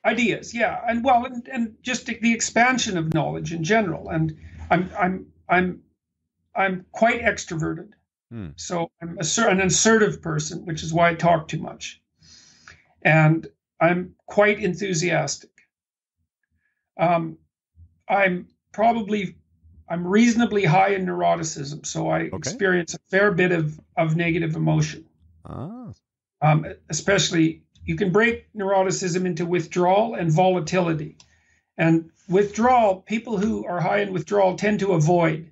Ideas, yeah, and just the expansion of knowledge in general. And I'm quite extroverted, so I'm an assertive person, which is why I talk too much. And I'm quite enthusiastic. I'm reasonably high in neuroticism, so I experience a fair bit of negative emotion. Especially, you can break neuroticism into withdrawal and volatility. And withdrawal, people who are high in withdrawal tend to avoid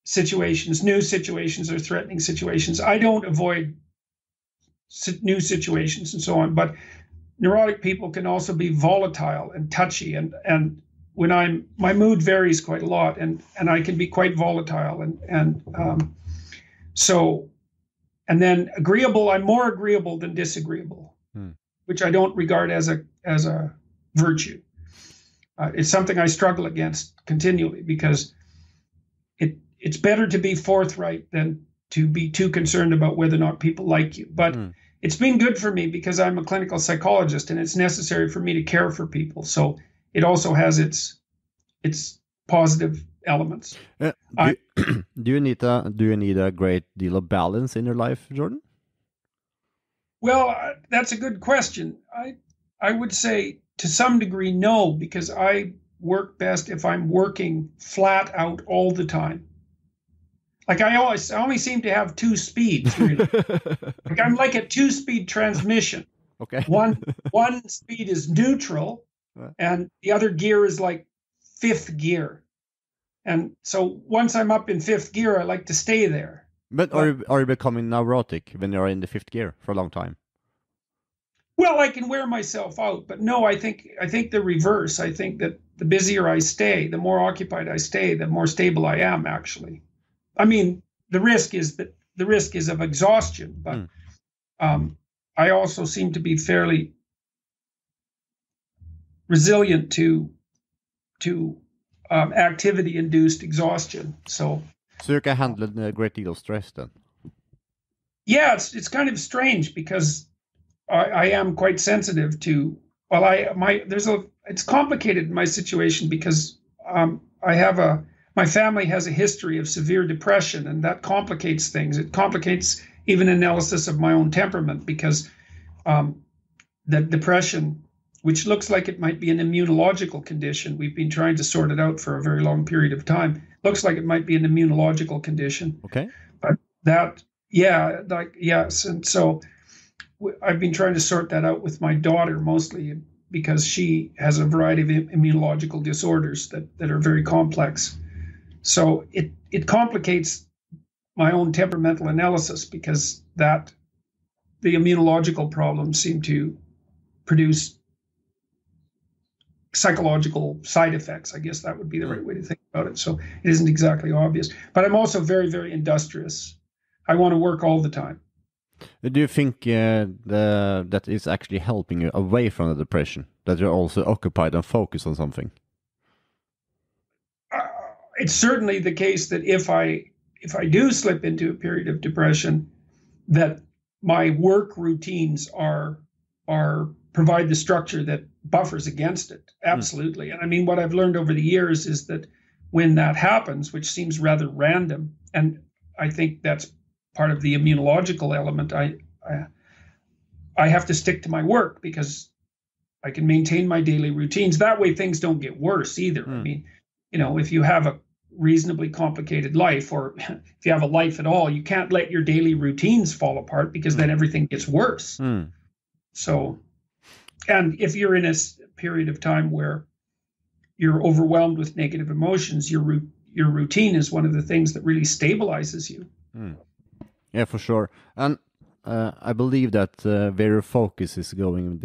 situations, new situations or threatening situations. I don't avoid new situations and so on, but neurotic people can also be volatile and touchy, and when my mood varies quite a lot, and I can be quite volatile, and then agreeable. I'm more agreeable than disagreeable, which I don't regard as a virtue. It's something I struggle against continually, because it's better to be forthright than to be too concerned about whether or not people like you. But it's been good for me because I'm a clinical psychologist, and it's necessary for me to care for people. So it also has its positive elements. Do you need a great deal of balance in your life, Jordan? Well, that's a good question. I would say to some degree no, because I work best if I'm working flat out all the time. Like I only seem to have two speeds, really. Like I'm like a two-speed transmission. Okay. One speed is neutral, and the other gear is like fifth gear. And so once I'm up in fifth gear, I like to stay there. But are you becoming neurotic when you're in the fifth gear for a long time? Well, I can wear myself out, but no, I think the reverse. I think that the busier I stay, the more occupied I stay, the more stable I am, actually. I mean, the risk is of exhaustion, but I also seem to be fairly resilient to activity-induced exhaustion. So you can handle a great deal of stress then. Yeah, it's kind of strange, because I am quite sensitive to. Well, it's complicated, my situation, because my family has a history of severe depression, and that complicates things. It complicates even analysis of my own temperament, because that depression, which looks like it might be an immunological condition, we've been trying to sort it out for a very long period of time. Looks like it might be an immunological condition. Okay. But yes, and so I've been trying to sort that out with my daughter, mostly because she has a variety of immunological disorders that are very complex. So it complicates my own temperamental analysis, because the immunological problems seem to produce psychological side effects. I guess that would be the right way to think about it. So it isn't exactly obvious. But I'm also very, very industrious. I want to work all the time. Do you think that is actually helping you away from the depression, that you're also occupied and focused on something? It's certainly the case that if I do slip into a period of depression, that my work routines provide the structure that buffers against it. Absolutely. And I mean, what I've learned over the years is that when that happens, which seems rather random, and I think that's part of the immunological element, I have to stick to my work, because I can maintain my daily routines. That way things don't get worse either. I mean, if you have a reasonably complicated life, or if you have a life at all, you can't let your daily routines fall apart, because then everything gets worse. So, and if you're in a period of time where you're overwhelmed with negative emotions, your routine is one of the things that really stabilizes you. Yeah, for sure. And I believe that where your focus is going,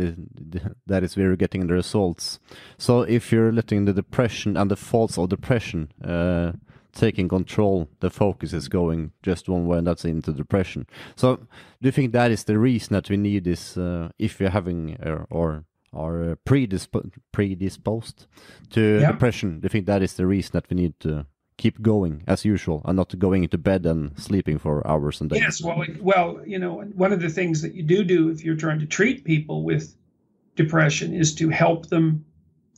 that is where you're getting the results. So if you're letting the depression and the thoughts of depression taking control, the focus is going just one way, and that's into depression. So do you think that is the reason that we need this, if you're having or are predisposed to depression? Do you think that is the reason that we need to keep going as usual and not going into bed and sleeping for hours and days? Yes, well, you know, one of the things that you do if you're trying to treat people with depression is to help them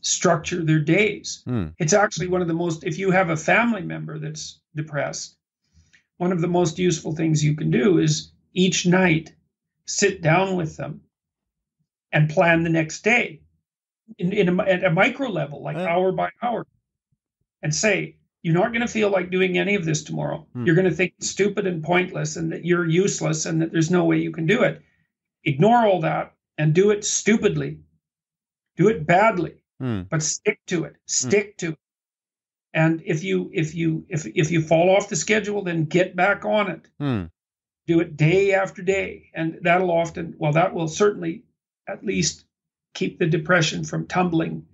structure their days. It's actually one of the most, if you have a family member that's depressed, one of the most useful things you can do is each night sit down with them and plan the next day at a micro level, like hour by hour, and say, you're not going to feel like doing any of this tomorrow. You're going to think it's stupid and pointless and that you're useless and that there's no way you can do it. Ignore all that and do it stupidly. Do it badly. But stick to it. Stick to it. And if you fall off the schedule, then get back on it. Do it day after day, and that will certainly at least keep the depression from tumbling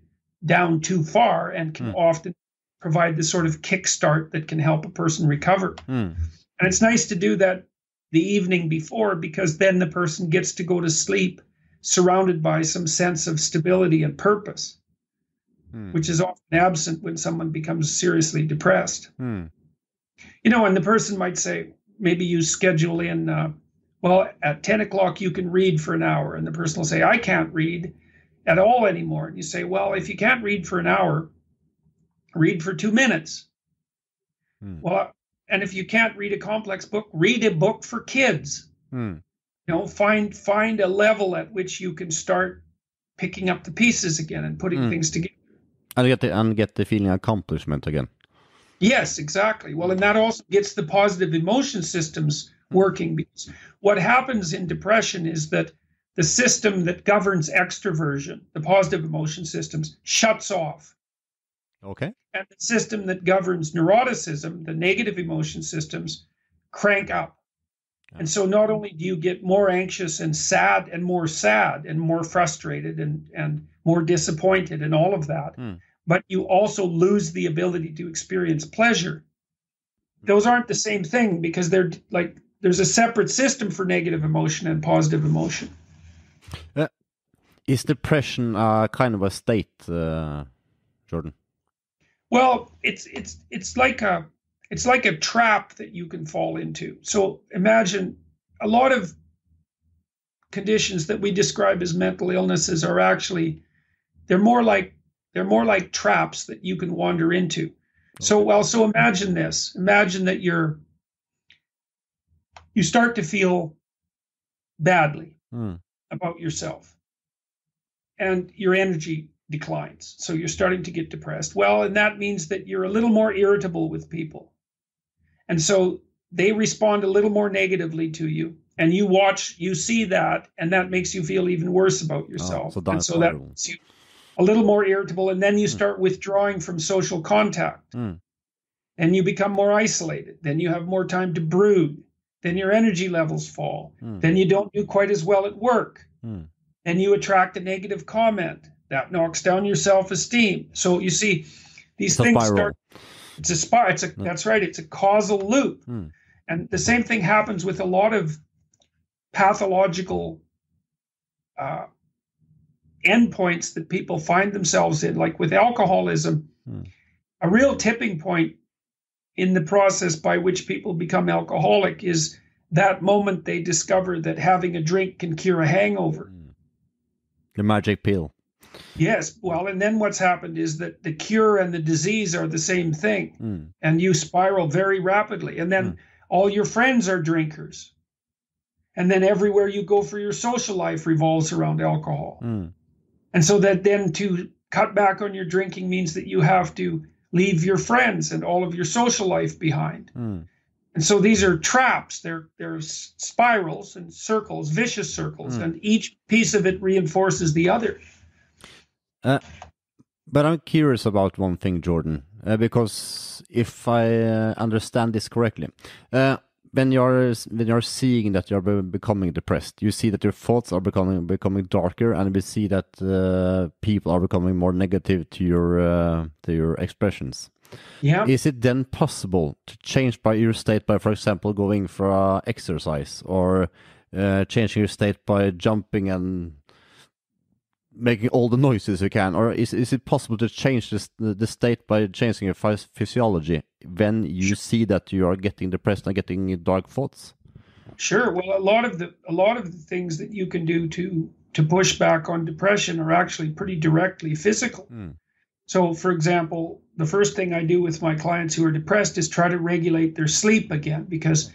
down too far, and can often provide the sort of kickstart that can help a person recover. And it's nice to do that the evening before, because then the person gets to go to sleep surrounded by some sense of stability and purpose, which is often absent when someone becomes seriously depressed. You know, and the person might say, maybe you schedule in, well, at 10 o'clock you can read for an hour. And the person will say, I can't read at all anymore. And you say, well, if you can't read for an hour, read for 2 minutes. Well, and if you can't read a complex book, read a book for kids. You know, find a level at which you can start picking up the pieces again and putting things together. And get the feeling of accomplishment again. Yes, exactly. Well, and that also gets the positive emotion systems working, because what happens in depression is that the system that governs extroversion, the positive emotion systems, shuts off. Okay. And the system that governs neuroticism, the negative emotion systems, crank up. And so not only do you get more anxious and sad and more frustrated and more disappointed and all of that, but you also lose the ability to experience pleasure. Those aren't the same thing, because they're like, there's a separate system for negative emotion and positive emotion. Is depression kind of a state, Jordan? Well, it's like a trap that you can fall into. So imagine a lot of conditions that we describe as mental illnesses are actually, they're more like traps that you can wander into. Okay. So imagine this. Imagine that you start to feel badly about yourself, and your energy declines. So you're starting to get depressed. Well, and that means that you're a little more irritable with people. And so they respond a little more negatively to you, and you see that, and that makes you feel even worse about yourself. So that makes you a little more irritable, and then you start withdrawing from social contact. And you become more isolated. Then you have more time to brood. Then your energy levels fall. Then you don't do quite as well at work. And you attract a negative comment. That knocks down your self-esteem. So you see, these things start. It's a spiral. That's right. It's a causal loop. And the same thing happens with a lot of pathological endpoints that people find themselves in, like with alcoholism. A real tipping point in the process by which people become alcoholic is that moment they discover that having a drink can cure a hangover. The magic pill. Yes. Well, and then what's happened is that the cure and the disease are the same thing. And you spiral very rapidly. And then all your friends are drinkers. And then everywhere you go for your social life revolves around alcohol. And so that then to cut back on your drinking means that you have to leave your friends and all of your social life behind. And so these are traps. They're spirals and circles, vicious circles, and each piece of it reinforces the other. But I'm curious about one thing, Jordan, because if I understand this correctly, when you're seeing that you're becoming depressed, you see that your thoughts are becoming darker, and we see that people are becoming more negative to your expressions. Yeah. Is it then possible to change by your state by, for example, going for exercise, or changing your state by jumping and making all the noises you can, or is it possible to change the state by changing your physiology when you see that you are getting depressed and getting dark thoughts? Sure. Well, a lot of the things that you can do to push back on depression are actually pretty directly physical. So, for example, the first thing I do with my clients who are depressed is try to regulate their sleep again, because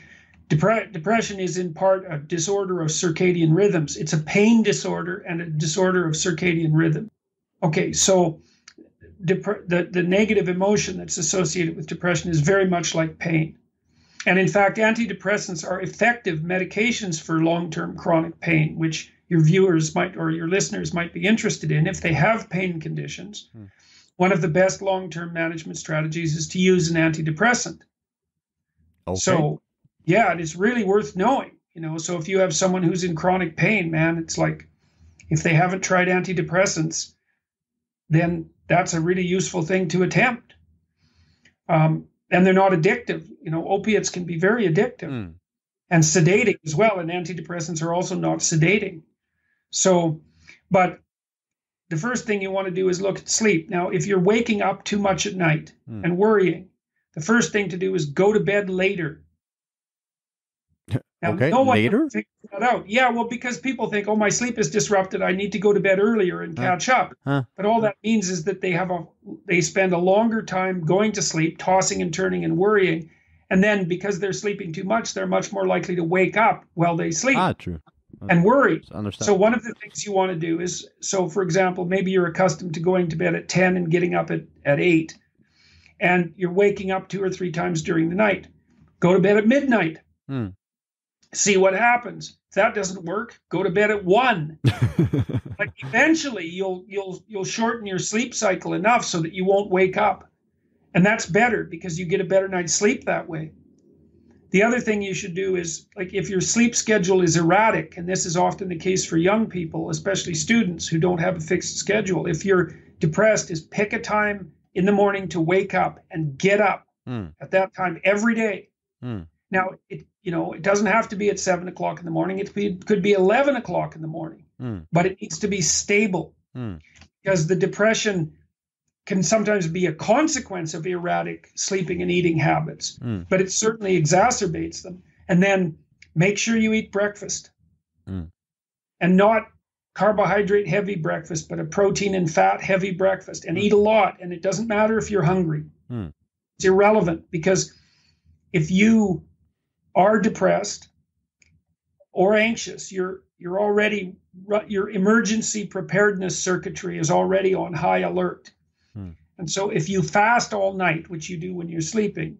depression is in part a disorder of circadian rhythms. It's a pain disorder and a disorder of circadian rhythm. Okay, so the negative emotion that's associated with depression is very much like pain. And in fact, antidepressants are effective medications for long-term chronic pain, which your viewers might, or your listeners might be interested in if they have pain conditions. One of the best long-term management strategies is to use an antidepressant. Okay. So, yeah, it is really worth knowing, So if you have someone who's in chronic pain, man, it's like, if they haven't tried antidepressants, then that's a really useful thing to attempt. And they're not addictive. Opiates can be very addictive and sedating as well. And antidepressants are also not sedating. So, but the first thing you want to do is look at sleep. Now, if you're waking up too much at night and worrying, the first thing to do is go to bed later. Now, okay, no one later? figures that out. Yeah, well, because people think, oh, my sleep is disrupted, I need to go to bed earlier and catch up. But all that means is that they spend a longer time going to sleep, tossing and turning and worrying. And then because they're sleeping too much, they're much more likely to wake up while they sleep. True. And worry. Understand. So one of the things you want to do is, so for example, maybe you're accustomed to going to bed at 10 and getting up at 8, and you're waking up 2 or 3 times during the night. Go to bed at midnight. See what happens. If that doesn't work, go to bed at 1. Like eventually you'll shorten your sleep cycle enough so that you won't wake up. And that's better because you get a better night's sleep that way. The other thing you should do is, like, if your sleep schedule is erratic, and this is often the case for young people, especially students who don't have a fixed schedule, if you're depressed, is pick a time in the morning to wake up and get up at that time every day. Now, it doesn't have to be at 7 o'clock in the morning. It could be 11 o'clock in the morning, but it needs to be stable because the depression can sometimes be a consequence of erratic sleeping and eating habits, but it certainly exacerbates them. And then make sure you eat breakfast and not carbohydrate heavy breakfast, but a protein and fat heavy breakfast, and eat a lot. And it doesn't matter if you're hungry. It's irrelevant, because if you are depressed or anxious, your emergency preparedness circuitry is already on high alert. And so if you fast all night, which you do when you're sleeping,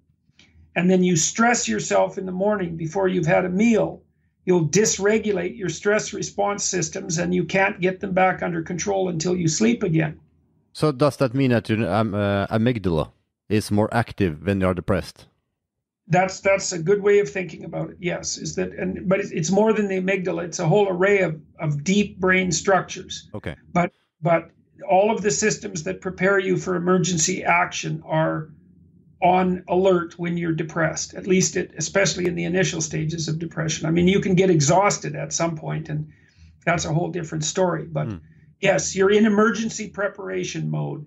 and then you stress yourself in the morning before you've had a meal, you'll dysregulate your stress response systems, and you can't get them back under control until you sleep again. So does that mean that your amygdala is more active when you're depressed? That's a good way of thinking about it. Yes, but it's more than the amygdala. It's a whole array of deep brain structures. Okay. But all of the systems that prepare you for emergency action are on alert when you're depressed, at least especially in the initial stages of depression. I mean, you can get exhausted at some point, and that's a whole different story. But yes, you're in emergency preparation mode.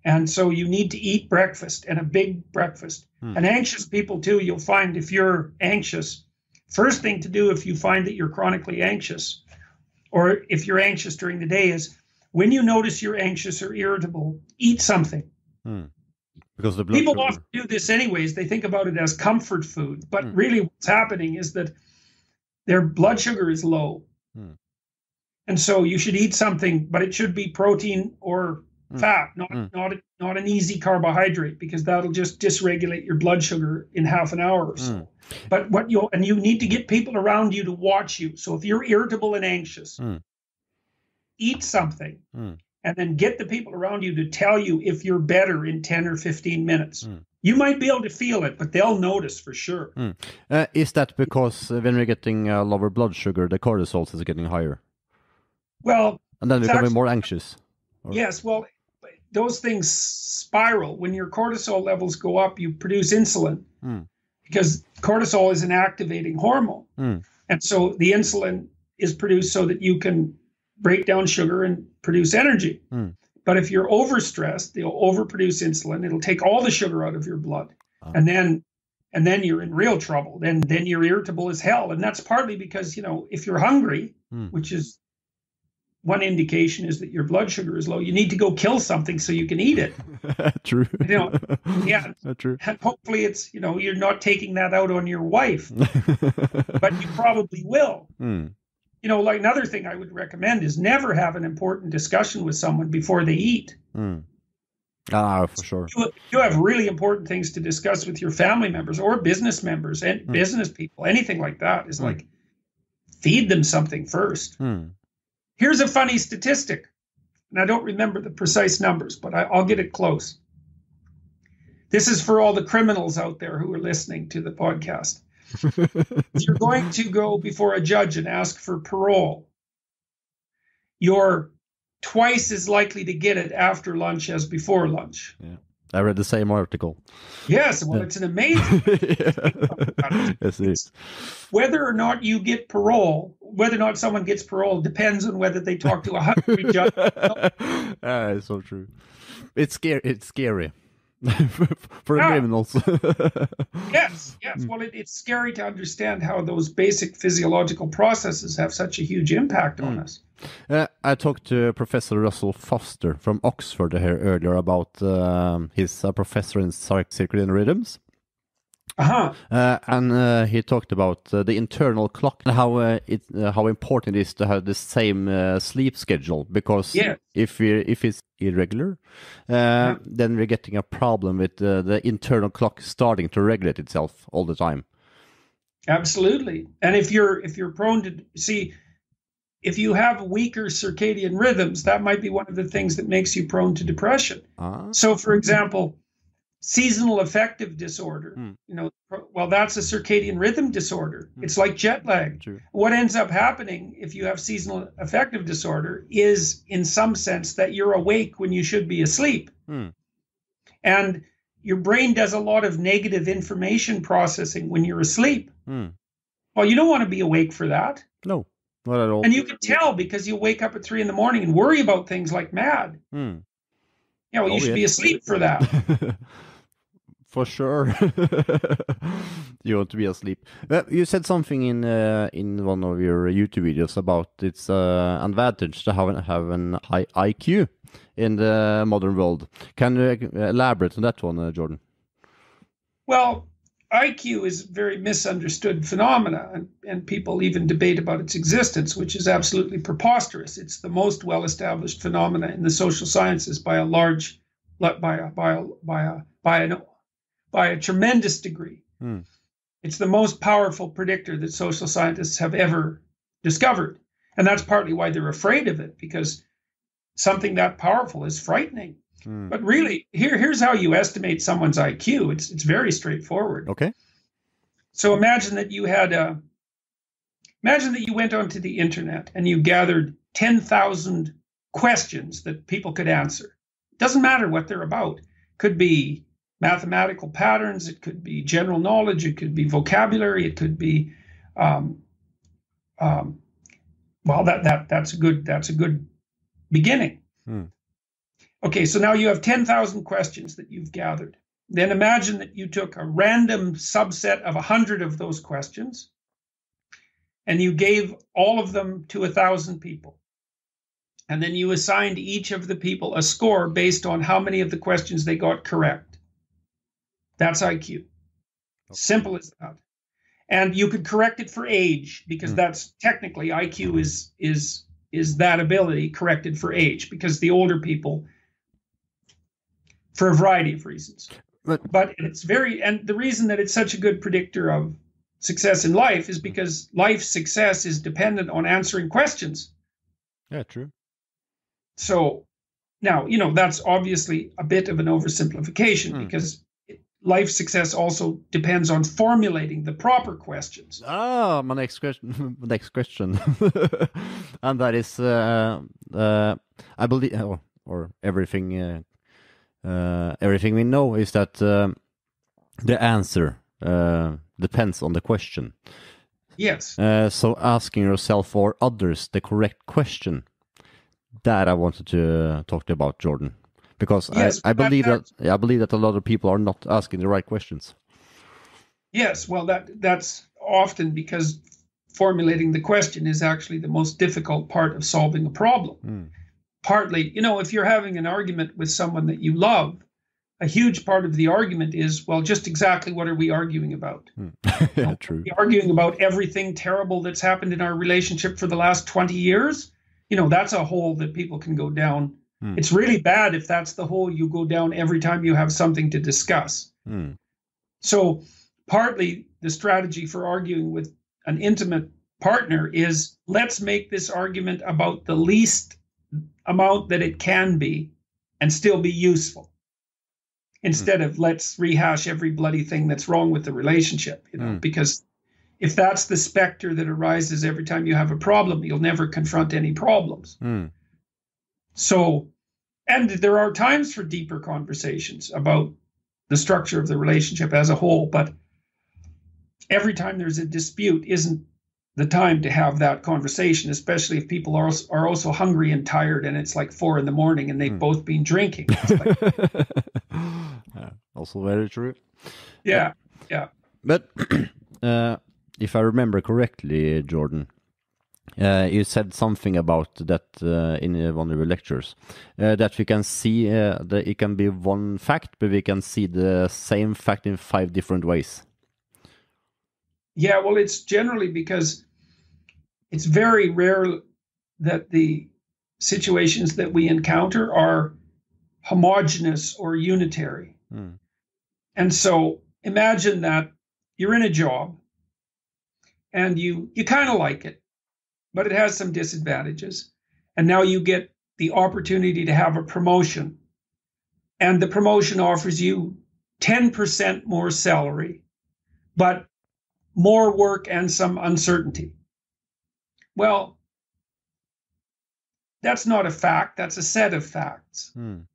And so you need to eat breakfast, and a big breakfast. And anxious people too, you'll find if you're anxious, first thing to do if you find that you're chronically anxious, or if you're anxious during the day, is when you notice you're anxious or irritable, eat something. Because the people often do this anyways. They think about it as comfort food, but really what's happening is that their blood sugar is low. And so you should eat something, but it should be protein or fat, not an easy carbohydrate, because that'll just dysregulate your blood sugar in half an hour or so. But you need to get people around you to watch you. So if you're irritable and anxious, eat something, and then get the people around you to tell you if you're better in 10 or 15 minutes. You might be able to feel it, but they'll notice for sure. Is that because when we're getting lower blood sugar, the cortisol is getting higher? Well, and then we're becoming more anxious. Yes, well, those things spiral. When your cortisol levels go up, you produce insulin because cortisol is an activating hormone. And so the insulin is produced so that you can break down sugar and produce energy. But if you're overstressed, they'll overproduce insulin. It'll take all the sugar out of your blood. And then you're in real trouble. Then you're irritable as hell. And that's partly because, if you're hungry, which is one indication is that your blood sugar is low, you need to go kill something so you can eat it. True. Yeah. True. And hopefully it's, you're not taking that out on your wife, but you probably will. Like another thing I would recommend is never have an important discussion with someone before they eat. For sure. You have really important things to discuss with your family members or business members and business people, anything like that is like, feed them something first. Here's a funny statistic, and I don't remember the precise numbers, but I'll get it close. This is for all the criminals out there who are listening to the podcast. If you're going to go before a judge and ask for parole, you're twice as likely to get it after lunch as before lunch. Yeah. I read the same article. Yes, well, it's an amazing Yes, it is. Whether or not you get parole, whether or not someone gets parole depends on whether they talk to a hungry judge. It's so true. It's scary. It's scary. for criminals. Yes. Well, it's scary to understand how those basic physiological processes have such a huge impact on us. I talked to Professor Russell Foster from Oxford here earlier about his professor in circadian rhythms. And he talked about the internal clock and how important it is to have the same sleep schedule, because if it's irregular, then we're getting a problem with the internal clock starting to regulate itself all the time. Absolutely. And if you're prone to see, if you have weaker circadian rhythms, that might be one of the things that makes you prone to depression. So, for example, seasonal affective disorder, that's a circadian rhythm disorder. It's like jet lag. True. What ends up happening if you have seasonal affective disorder is, in some sense, that you're awake when you should be asleep. And your brain does a lot of negative information processing when you're asleep. Well, you don't want to be awake for that. No, not at all. And you can tell because you wake up at 3 a.m. and worry about things like mad. You should be asleep for that. For sure. You want to be asleep. You said something in one of your YouTube videos about its advantage to have an high IQ in the modern world. Can you elaborate on that one, Jordan? Well, IQ is a very misunderstood phenomena, and people even debate about its existence, which is absolutely preposterous. It's the most well-established phenomena in the social sciences by a tremendous degree. It's the most powerful predictor that social scientists have ever discovered. And that's partly why they're afraid of it, because something that powerful is frightening. But really, here's how you estimate someone's IQ. It's very straightforward. Okay. So imagine that you went onto the internet and you gathered 10,000 questions that people could answer. It doesn't matter what they're about. Could be mathematical patterns, it could be general knowledge, it could be vocabulary, it could be that's a good beginning. Okay, so now you have 10,000 questions that you've gathered. Then imagine that you took a random subset of 100 of those questions and you gave all of them to 1,000 people. And then you assigned each of the people a score based on how many of the questions they got correct. That's IQ. Okay. Simple as that. And you could correct it for age, because that's technically IQ is that ability corrected for age, because the older people, for a variety of reasons. But it's and the reason that it's such a good predictor of success in life is because life success is dependent on answering questions. Yeah, true. So now, that's obviously a bit of an oversimplification, because life success also depends on formulating the proper questions. My next question, and that is, I believe, or everything, everything we know is that the answer depends on the question. Yes. So asking yourself or others the correct question, that I wanted to talk to you about, Jordan, because yes, I believe that a lot of people are not asking the right questions. Yes, well, that's often because formulating the question is actually the most difficult part of solving a problem. Partly, if you're having an argument with someone that you love, a huge part of the argument is, well, just exactly what are we arguing about? Yeah, true. Are we arguing about everything terrible that's happened in our relationship for the last 20 years? That's a hole that people can go down. It's really bad if that's the hole you go down every time you have something to discuss. So partly the strategy for arguing with an intimate partner is, let's make this argument about the least amount that it can be and still be useful, instead of let's rehash every bloody thing that's wrong with the relationship, because if that's the specter that arises every time you have a problem, you'll never confront any problems. So, and there are times for deeper conversations about the structure of the relationship as a whole, but every time there's a dispute isn't the time to have that conversation, especially if people are also hungry and tired and it's like 4 a.m. and they've both been drinking. Also very true. Yeah. But if I remember correctly, Jordan, you said something about that in one of your lectures, that we can see that it can be one fact, but we can see the same fact in 5 different ways. Yeah, well, it's generally because it's very rare that the situations that we encounter are homogeneous or unitary. And so imagine that you're in a job and you kind of like it, but it has some disadvantages. And now you get the opportunity to have a promotion, and the promotion offers you 10% more salary, but more work and some uncertainty. Well, that's not a fact, that's a set of facts. And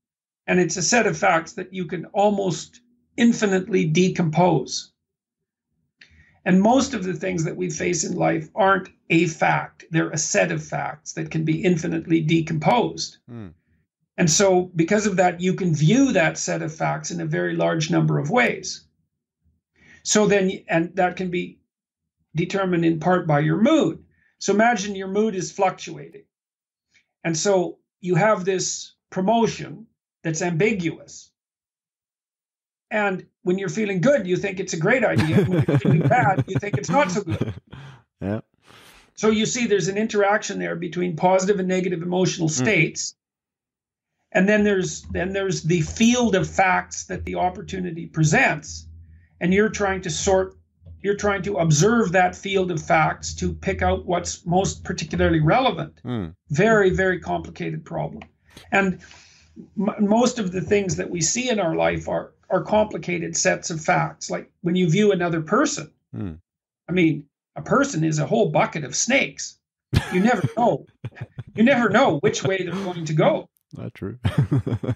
it's a set of facts that you can almost infinitely decompose. And most of the things that we face in life aren't a fact, they're a set of facts that can be infinitely decomposed. And so because of that, you can view that set of facts in a very large number of ways. So then, and that can be determined in part by your mood. So imagine your mood is fluctuating. And so you have this promotion that's ambiguous. And when you're feeling good, you think it's a great idea. When you're feeling bad, you think it's not so good. Yeah. So you see there's an interaction there between positive and negative emotional states. And then there's the field of facts that the opportunity presents. And you're trying to observe that field of facts to pick out what's most particularly relevant. Very, very complicated problem. And most of the things that we see in our life are complicated sets of facts. Like when you view another person, I mean, a person is a whole bucket of snakes. You never know. You never know which way they're going to go. Not true.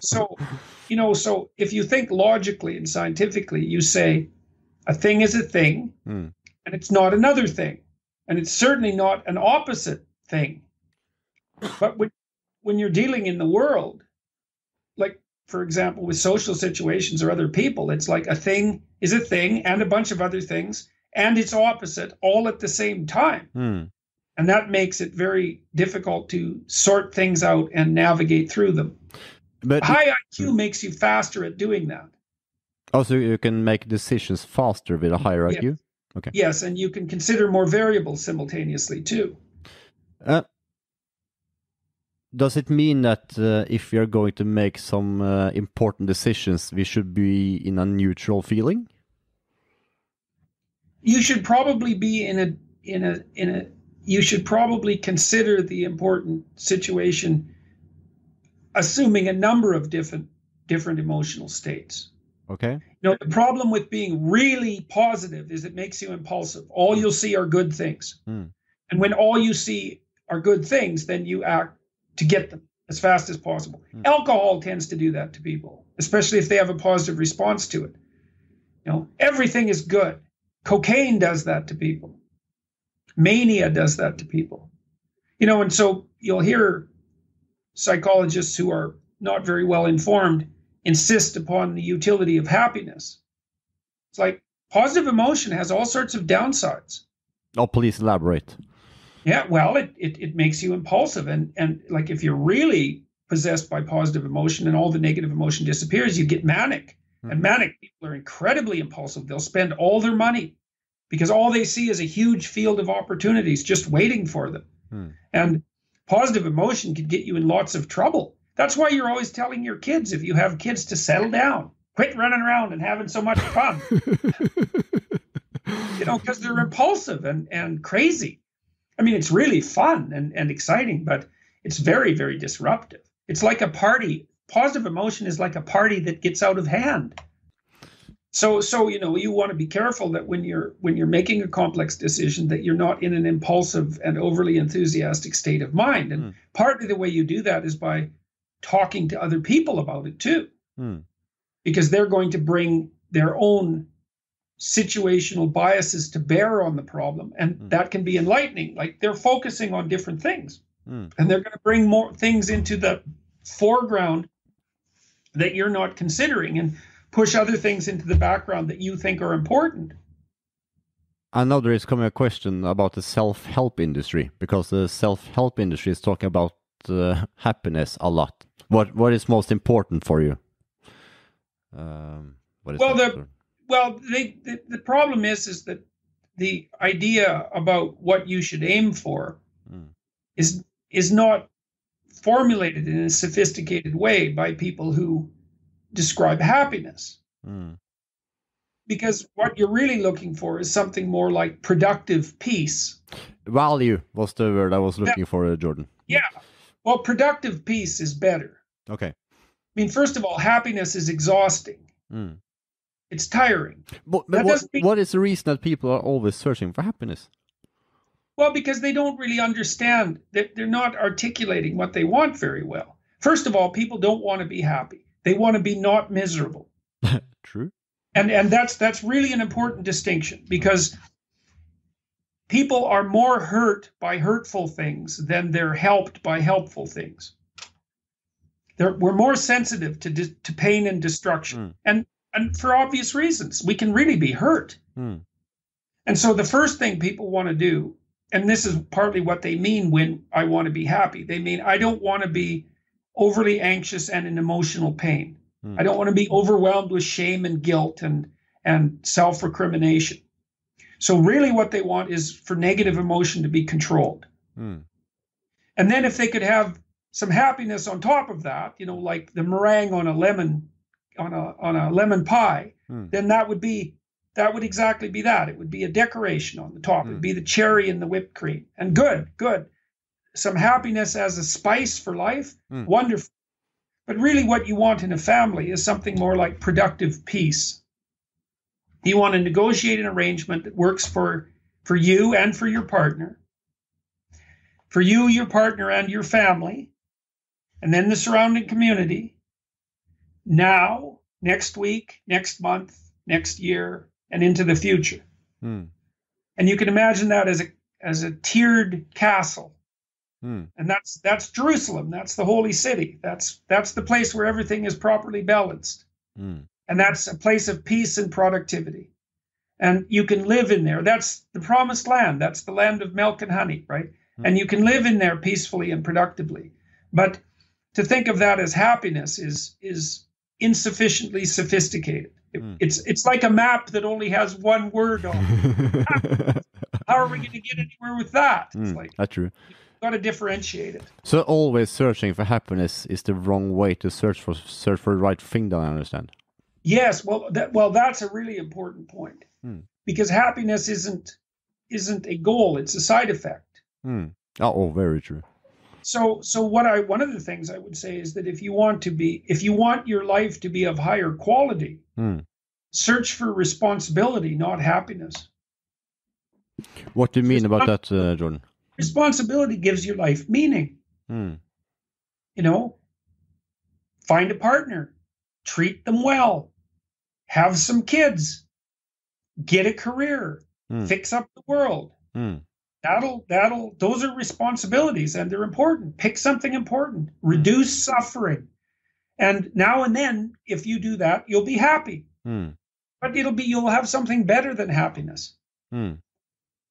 So if you think logically and scientifically, you say a thing is a thing, and it's not another thing, and it's certainly not an opposite thing. But when you're dealing in the world, like, for example, with social situations or other people, it's like a thing is a thing and a bunch of other things and its opposite all at the same time. And that makes it very difficult to sort things out and navigate through them. But high IQ makes you faster at doing that. Also, you can make decisions faster with a higher IQ? Okay. Yes, and you can consider more variables simultaneously too. Does it mean that if we are going to make some important decisions, we should be in a neutral feeling? You should probably be you should probably consider the important situation, assuming a number of different emotional states. Okay. The problem with being really positive is it makes you impulsive. All you'll see are good things. And when all you see are good things, then you act to get them as fast as possible. Alcohol tends to do that to people, especially if they have a positive response to it. Everything is good. Cocaine does that to people. Mania does that to people. And so you'll hear psychologists who are not very well informed insist upon the utility of happiness. It's like positive emotion has all sorts of downsides. Oh, please elaborate. Yeah, well, it makes you impulsive. And like if you're really possessed by positive emotion and all the negative emotion disappears, you get manic. And manic people are incredibly impulsive. They'll spend all their money because all they see is a huge field of opportunities just waiting for them. And positive emotion could get you in lots of trouble. That's why you're always telling your kids, if you have kids, to settle down, quit running around and having so much fun. Because they're impulsive and crazy. I mean, it's really fun and exciting, but it's very, very disruptive. It's like a party. Positive emotion is like a party that gets out of hand. So you want to be careful that when you're making a complex decision, that you're not in an impulsive and overly enthusiastic state of mind. And partly the way you do that is by talking to other people about it too, because they're going to bring their own situational biases to bear on the problem, and that can be enlightening. Like they're focusing on different things, and they're going to bring more things into the foreground that you're not considering, and push other things into the background that you think are important. I know there is coming a question about the self-help industry, because the self-help industry is talking about happiness a lot. What is most important for you? The problem is that the idea about what you should aim for is not formulated in a sophisticated way by people who describe happiness. Because what you're really looking for is something more like productive peace. Value was the word I was looking for, Jordan. Yeah. Well, productive peace is better. Okay. I mean, first of all, happiness is exhausting. It's tiring. But what is the reason that people are always searching for happiness? Well, because they don't really understand, that they're not articulating what they want very well. First of all, people don't want to be happy. They want to be not miserable. True. And that's really an important distinction, because people are more hurt by hurtful things than they're helped by helpful things. We're more sensitive to pain and destruction, and for obvious reasons. We can really be hurt. And so the first thing people want to do, and this is partly what they mean when I want to be happy, they mean I don't want to be overly anxious and in emotional pain. I don't want to be overwhelmed with shame and guilt and self-recrimination. So really what they want is for negative emotion to be controlled. And then if they could have some happiness on top of that, like the meringue on a lemon pie, then that would exactly be that. It would be a decoration on the top. It would be the cherry in the whipped cream. And good. Some happiness as a spice for life, wonderful. But really what you want in a family is something more like productive peace. You want to negotiate an arrangement that works for you and for your partner, for you, your partner, and your family, and then the surrounding community, now, next week, next month, next year, and into the future. And you can imagine that as a tiered castle. And that's Jerusalem. That's the holy city. That's the place where everything is properly balanced. And that's a place of peace and productivity. And you can live in there. That's the promised land. That's the land of milk and honey, right? And you can live in there peacefully and productively. But to think of that as happiness is insufficiently sophisticated. It's like a map that only has one word on it. How are we going to get anywhere with that? It's like, that's true. Got to differentiate it. So always searching for happiness is the wrong way to search for the right thing, don't I understand? Yes, that's a really important point. Because happiness isn't a goal, it's a side effect. Oh, very true. So one of the things I would say is that if you want your life to be of higher quality, Search for responsibility, not happiness. What do you mean about that, Jordan? Responsibility gives your life meaning. You know, find a partner, treat them well, have some kids, get a career, fix up the world. Those are responsibilities, and they're important. Pick something important, reduce suffering. And now and then, if you do that, you'll be happy. But you'll have something better than happiness.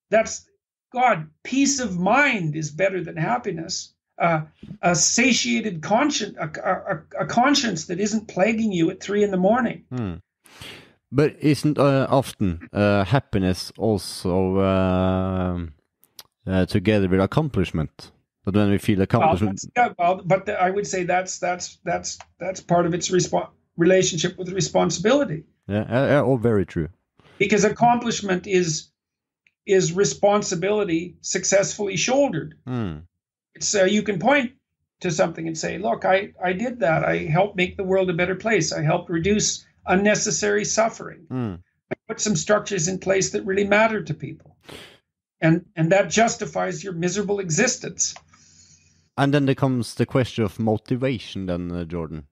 That's God. Peace of mind is better than happiness. A satiated conscience, a conscience that isn't plaguing you at 3 a.m. But isn't often happiness also together with accomplishment? But when we feel accomplishment, I would say that's part of its relationship with responsibility. Yeah, very true. Because accomplishment is responsibility successfully shouldered. It's you can point to something and say, "Look, I did that. I helped make the world a better place. I helped reduce unnecessary suffering. I put some structures in place that really matter to people." And that justifies your miserable existence. And then there comes the question of motivation then, Jordan.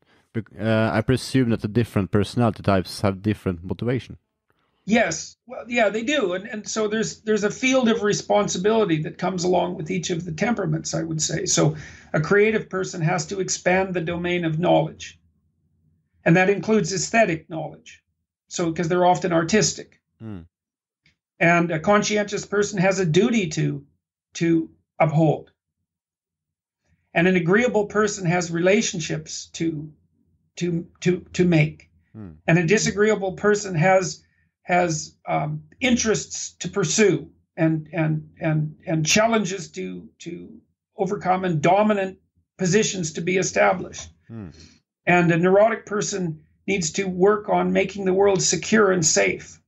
I presume that the different personality types have different motivation. Yes, well, yeah, they do. And so there's a field of responsibility that comes along with each of the temperaments, I would say. So a creative person has to expand the domain of knowledge. And that includes aesthetic knowledge. So because they're often artistic. And a conscientious person has a duty to uphold. And an agreeable person has relationships to make. And a disagreeable person has interests to pursue and challenges to overcome and dominant positions to be established. And a neurotic person needs to work on making the world secure and safe.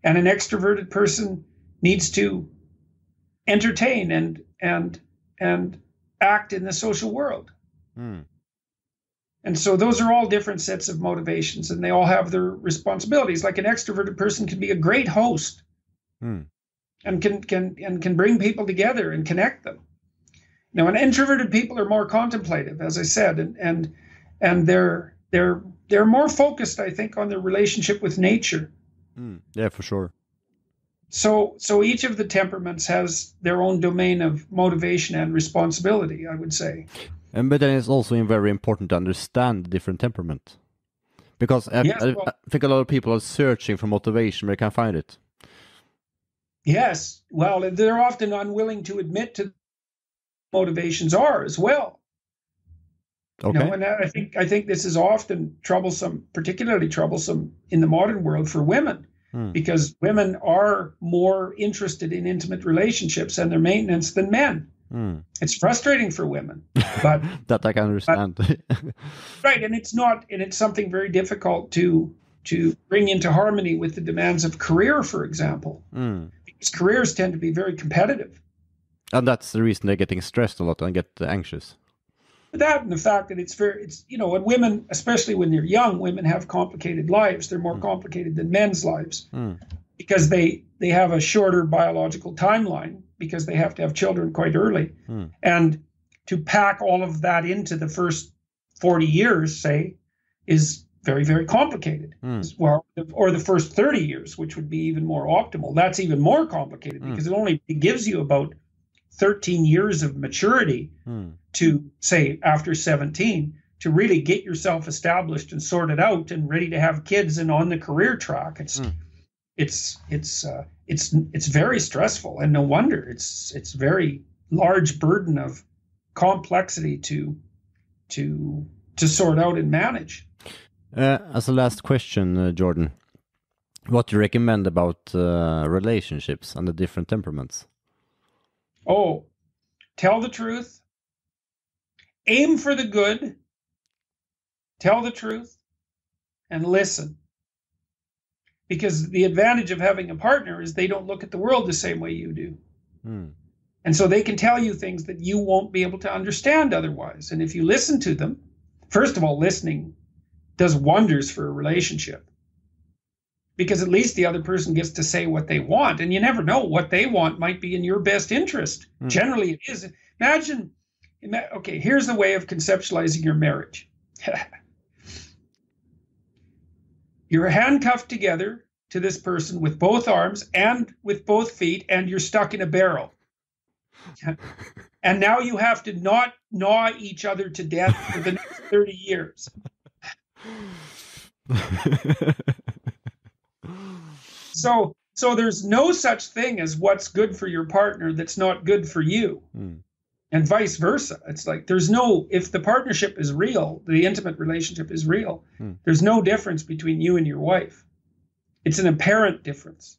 And an extroverted person needs to entertain and act in the social world. And so those are all different sets of motivations, and they all have their responsibilities. Like an extroverted person can be a great host and can bring people together and connect them. Now, and introverted people are more contemplative, as I said, and they're more focused, I think, on their relationship with nature. Yeah, for sure. So each of the temperaments has their own domain of motivation and responsibility, I would say. But then it's also very important to understand the different temperament. Because I think a lot of people are searching for motivation where they can't find it. Yes. Well, they're often unwilling to admit to motivations are as well. Okay. You know, and I think this is often troublesome, particularly troublesome in the modern world for women. Because women are more interested in intimate relationships and their maintenance than men. It's frustrating for women, but that I can understand. Right, and it's something very difficult to bring into harmony with the demands of career, for example, because careers tend to be very competitive, and that's the reason they're getting stressed a lot and get anxious. That and the fact that it's and women, especially when they're young, women have complicated lives. They're more complicated than men's lives because they have a shorter biological timeline because they have to have children quite early. And to pack all of that into the first 40 years, say, is very, very complicated. Well, or the first 30 years, which would be even more optimal. That's even more complicated because it gives you about 13 years of maturity to, say, after 17, to really get yourself established and sorted out and ready to have kids and on the career track. It's very stressful, and no wonder. It's very large burden of complexity to sort out and manage. As a last question, Jordan, what do you recommend about relationships and the different temperaments? Oh, tell the truth, aim for the good, tell the truth, and listen. Because the advantage of having a partner is they don't look at the world the same way you do. And so they can tell you things that you won't be able to understand otherwise. And if you listen to them, first of all, listening does wonders for a relationship. Because at least the other person gets to say what they want, and you never know, what they want might be in your best interest. Generally, it is. Okay, here's the way of conceptualizing your marriage. You're handcuffed together to this person with both arms and with both feet, and you're stuck in a barrel. And now you have to not gnaw each other to death for the next 30 years. So there's no such thing as what's good for your partner that's not good for you. And vice versa. It's like if the partnership is real, the intimate relationship is real, there's no difference between you and your wife. It's an apparent difference.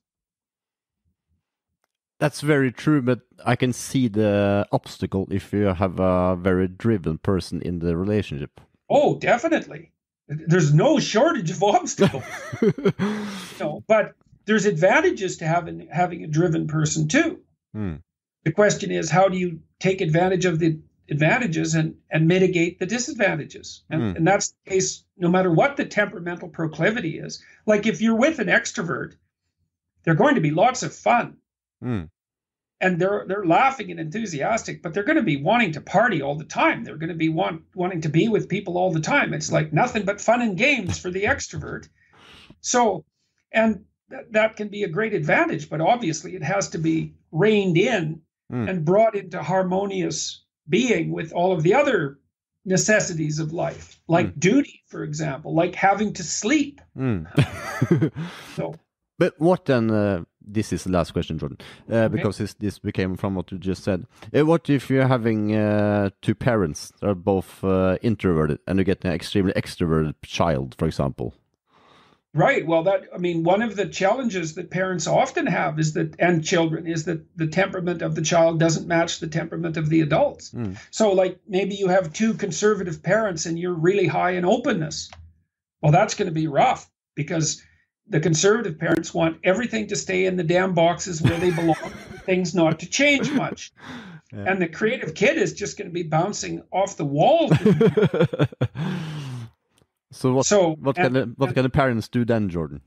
That's very true, but I can see the obstacle if you have a very driven person in the relationship. Oh, definitely. There's no shortage of obstacles. But there's advantages to having a driven person too. The question is, how do you take advantage of the advantages and mitigate the disadvantages? And that's the case no matter what the temperamental proclivity is. Like if you're with an extrovert, they're going to be lots of fun. And they're laughing and enthusiastic, but they're going to be wanting to party all the time. They're going to be wanting to be with people all the time. It's like nothing but fun and games for the extrovert. So, and that can be a great advantage, but obviously it has to be reined in and brought into harmonious being with all of the other necessities of life, like duty, for example, like having to sleep. But what then, this is the last question, Jordan, because this became from what you just said. What if you're having two parents that are both introverted and you get an extremely extroverted child, for example? Right. Well, one of the challenges that parents often have and children is that the temperament of the child doesn't match the temperament of the adults. So like maybe you have two conservative parents and you're really high in openness. Well, that's going to be rough because the conservative parents want everything to stay in the damn boxes where they belong, things not to change much. Yeah. And the creative kid is just going to be bouncing off the walls. So what can the parents do then, Jordan?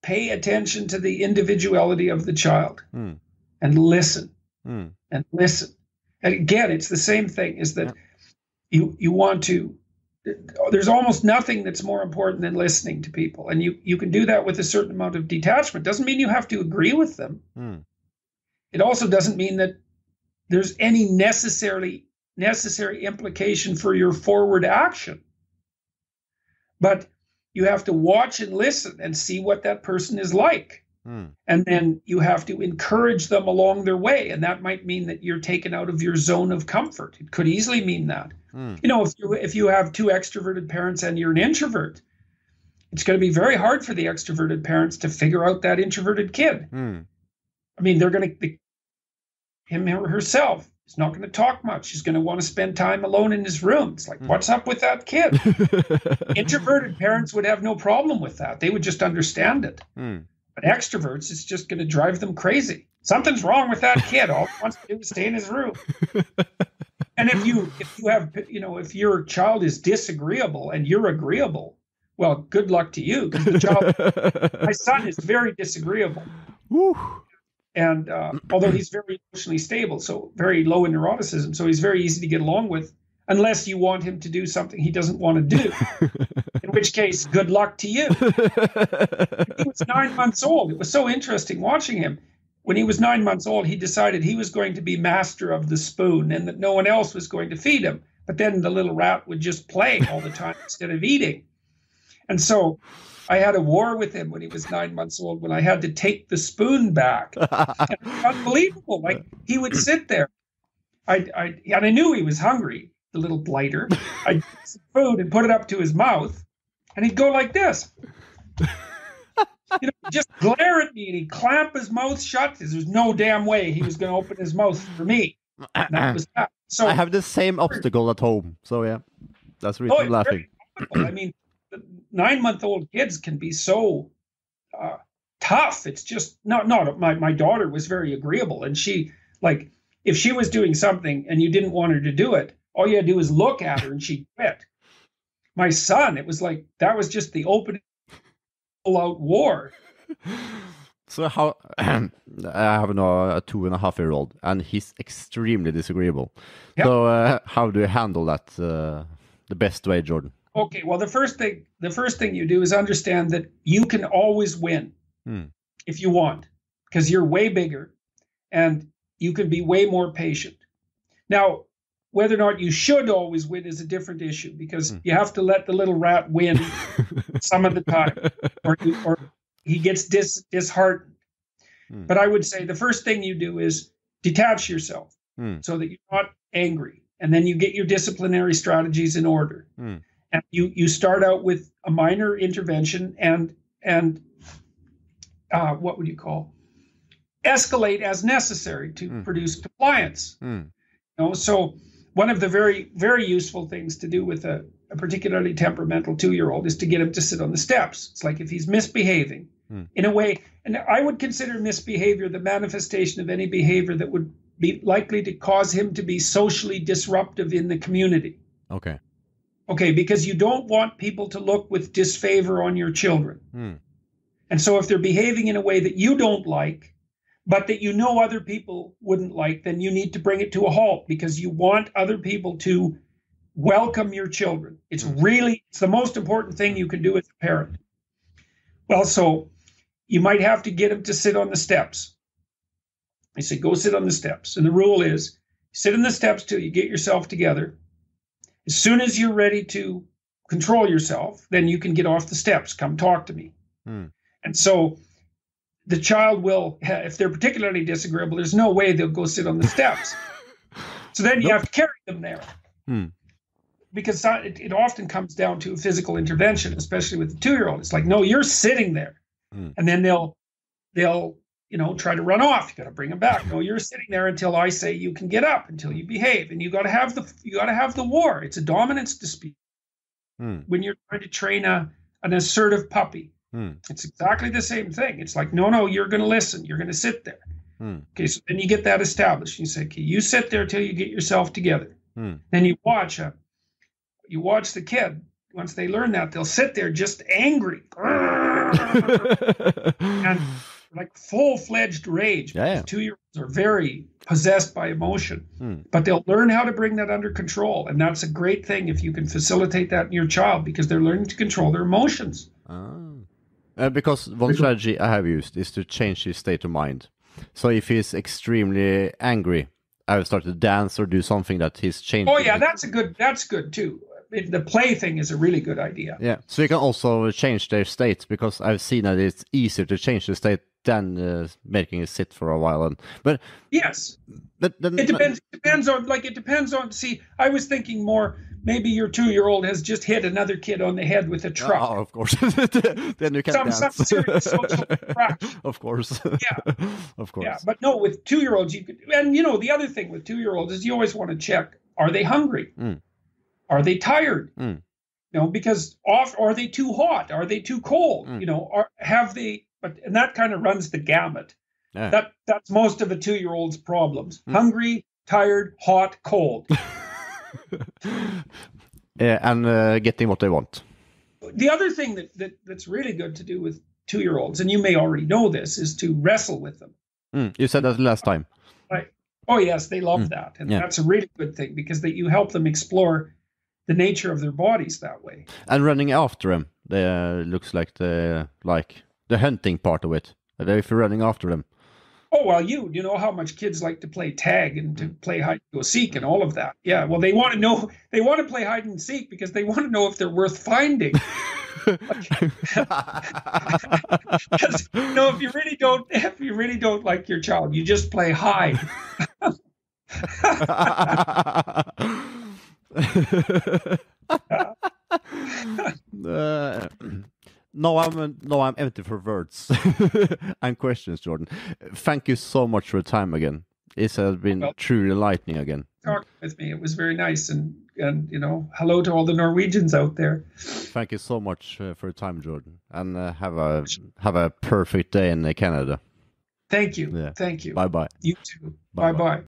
Pay attention to the individuality of the child and listen and listen. And again, it's the same thing, is that you want to, there's almost nothing that's more important than listening to people. And you can do that with a certain amount of detachment. Doesn't mean you have to agree with them. It also doesn't mean that there's any necessary implication for your forward action. But you have to watch and listen and see what that person is like. And then you have to encourage them along their way. And that might mean that you're taken out of your zone of comfort. It could easily mean that. If you have two extroverted parents and you're an introvert, it's going to be very hard for the extroverted parents to figure out that introverted kid. I mean, they're going to, him or herself is not going to talk much. She's going to want to spend time alone in his room. It's like, what's up with that kid? Introverted parents would have no problem with that. They would just understand it. But extroverts, it's just going to drive them crazy. Something's wrong with that kid. All he wants to do is stay in his room. And if your child is disagreeable and you're agreeable, well, good luck to you. My son is very disagreeable. Woo. And although he's very emotionally stable, so very low in neuroticism, so he's very easy to get along with, unless you want him to do something he doesn't want to do, in which case, good luck to you. He was 9 months old. It was so interesting watching him. When he was 9 months old, he decided he was going to be master of the spoon and that no one else was going to feed him. But then the little rat would just play all the time instead of eating. And so I had a war with him when he was 9 months old, when I had to take the spoon back. Unbelievable. Like, he would sit there. And I knew he was hungry, the little blighter. I'd get some food and put it up to his mouth, and he'd go like this. Just glare at me, and he'd clamp his mouth shut, because there's no damn way he was going to open his mouth for me. And that was that. So I have the same obstacle at home. So, yeah, that's the reason I'm laughing. I mean, 9-month-old kids can be so tough. It's just not. My daughter was very agreeable, and she, like, if she was doing something and you didn't want her to do it, all you had to do was look at her and she'd quit. My son, it was like, that was just the open all-out war. So how I have a 2.5-year-old, and he's extremely disagreeable. Yep. So how do you handle that the best way, Jordan? Okay, well, the first thing you do is understand that you can always win if you want, because you're way bigger and you can be way more patient. Now, whether or not you should always win is a different issue, because you have to let the little rat win some of the time, or he gets disheartened. But I would say the first thing you do is detach yourself so that you're not angry, and then you get your disciplinary strategies in order. And you start out with a minor intervention and what would you call, escalate as necessary to produce compliance. So one of the very, very useful things to do with a particularly temperamental 2-year-old is to get him to sit on the steps. It's like if he's misbehaving in a way, and I would consider misbehavior the manifestation of any behavior that would be likely to cause him to be socially disruptive in the community. Okay, because you don't want people to look with disfavor on your children. And so if they're behaving in a way that you don't like, but that you know other people wouldn't like, then you need to bring it to a halt, because you want other people to welcome your children. It's the most important thing you can do as a parent. Well, so you might have to get them to sit on the steps. I say, go sit on the steps. And the rule is, sit on the steps till you get yourself together. As soon as you're ready to control yourself, then you can get off the steps. Come talk to me. And so the child will, if they're particularly disagreeable, there's no way they'll go sit on the steps. So then you have to carry them there. Because it often comes down to a physical intervention, especially with the 2-year-old. It's like, no, you're sitting there. And then they'll try to run off. You got to bring them back. No, you're sitting there until I say you can get up, until you behave. And you got to have the war. It's a dominance dispute. When you're trying to train an assertive puppy, it's exactly the same thing. It's like, no, you're going to listen. You're going to sit there. Okay, so then you get that established. You say, okay, you sit there till you get yourself together. Then you watch the kid. Once they learn that, they'll sit there just angry. And like full-fledged rage. 2-year-olds are very possessed by emotion, but they'll learn how to bring that under control. And that's a great thing if you can facilitate that in your child, because they're learning to control their emotions. Because one strategy I have used is to change his state of mind. So if he's extremely angry, I will start to dance or do something that he's changing. Oh yeah, that's good too. The play thing is a really good idea. Yeah, so you can also change their states, because I've seen that it's easier to change the state than making it sit for a while. But yes, but it depends on. See, I was thinking more. Maybe your 2-year-old has just hit another kid on the head with a truck. Oh, of course. Then you can dance. Some serious social crash. Of course. Yeah. Of course. Yeah, but no, with 2-year-olds, you could. And the other thing with 2-year-olds is you always want to check: are they hungry? Are they tired? Because are they too hot? Are they too cold? Have they? And that kind of runs the gamut. Yeah. That's most of a 2-year-old's problems: hungry, tired, hot, cold. And getting what they want. The other thing that's really good to do with 2-year-olds, and you may already know this, is to wrestle with them. You said that last time. Right. Oh yes, they love that, and that's a really good thing, because you help them explore the nature of their bodies that way. And running after them, looks like the hunting part of it. If you're running after them. Oh, well, you know how much kids like to play tag and to play hide and go seek and all of that. Yeah, well, they want to play hide and seek because they want to know if they're worth finding. If you really don't like your child, you just play hide. No, I'm empty for words and questions, Jordan. Thank you so much for your time again. It has been truly enlightening again. Talking with me, it was very nice, and hello to all the Norwegians out there. Thank you so much for your time, Jordan, and have a perfect day in Canada. Thank you. Yeah. Thank you. Bye bye. You too. Bye bye.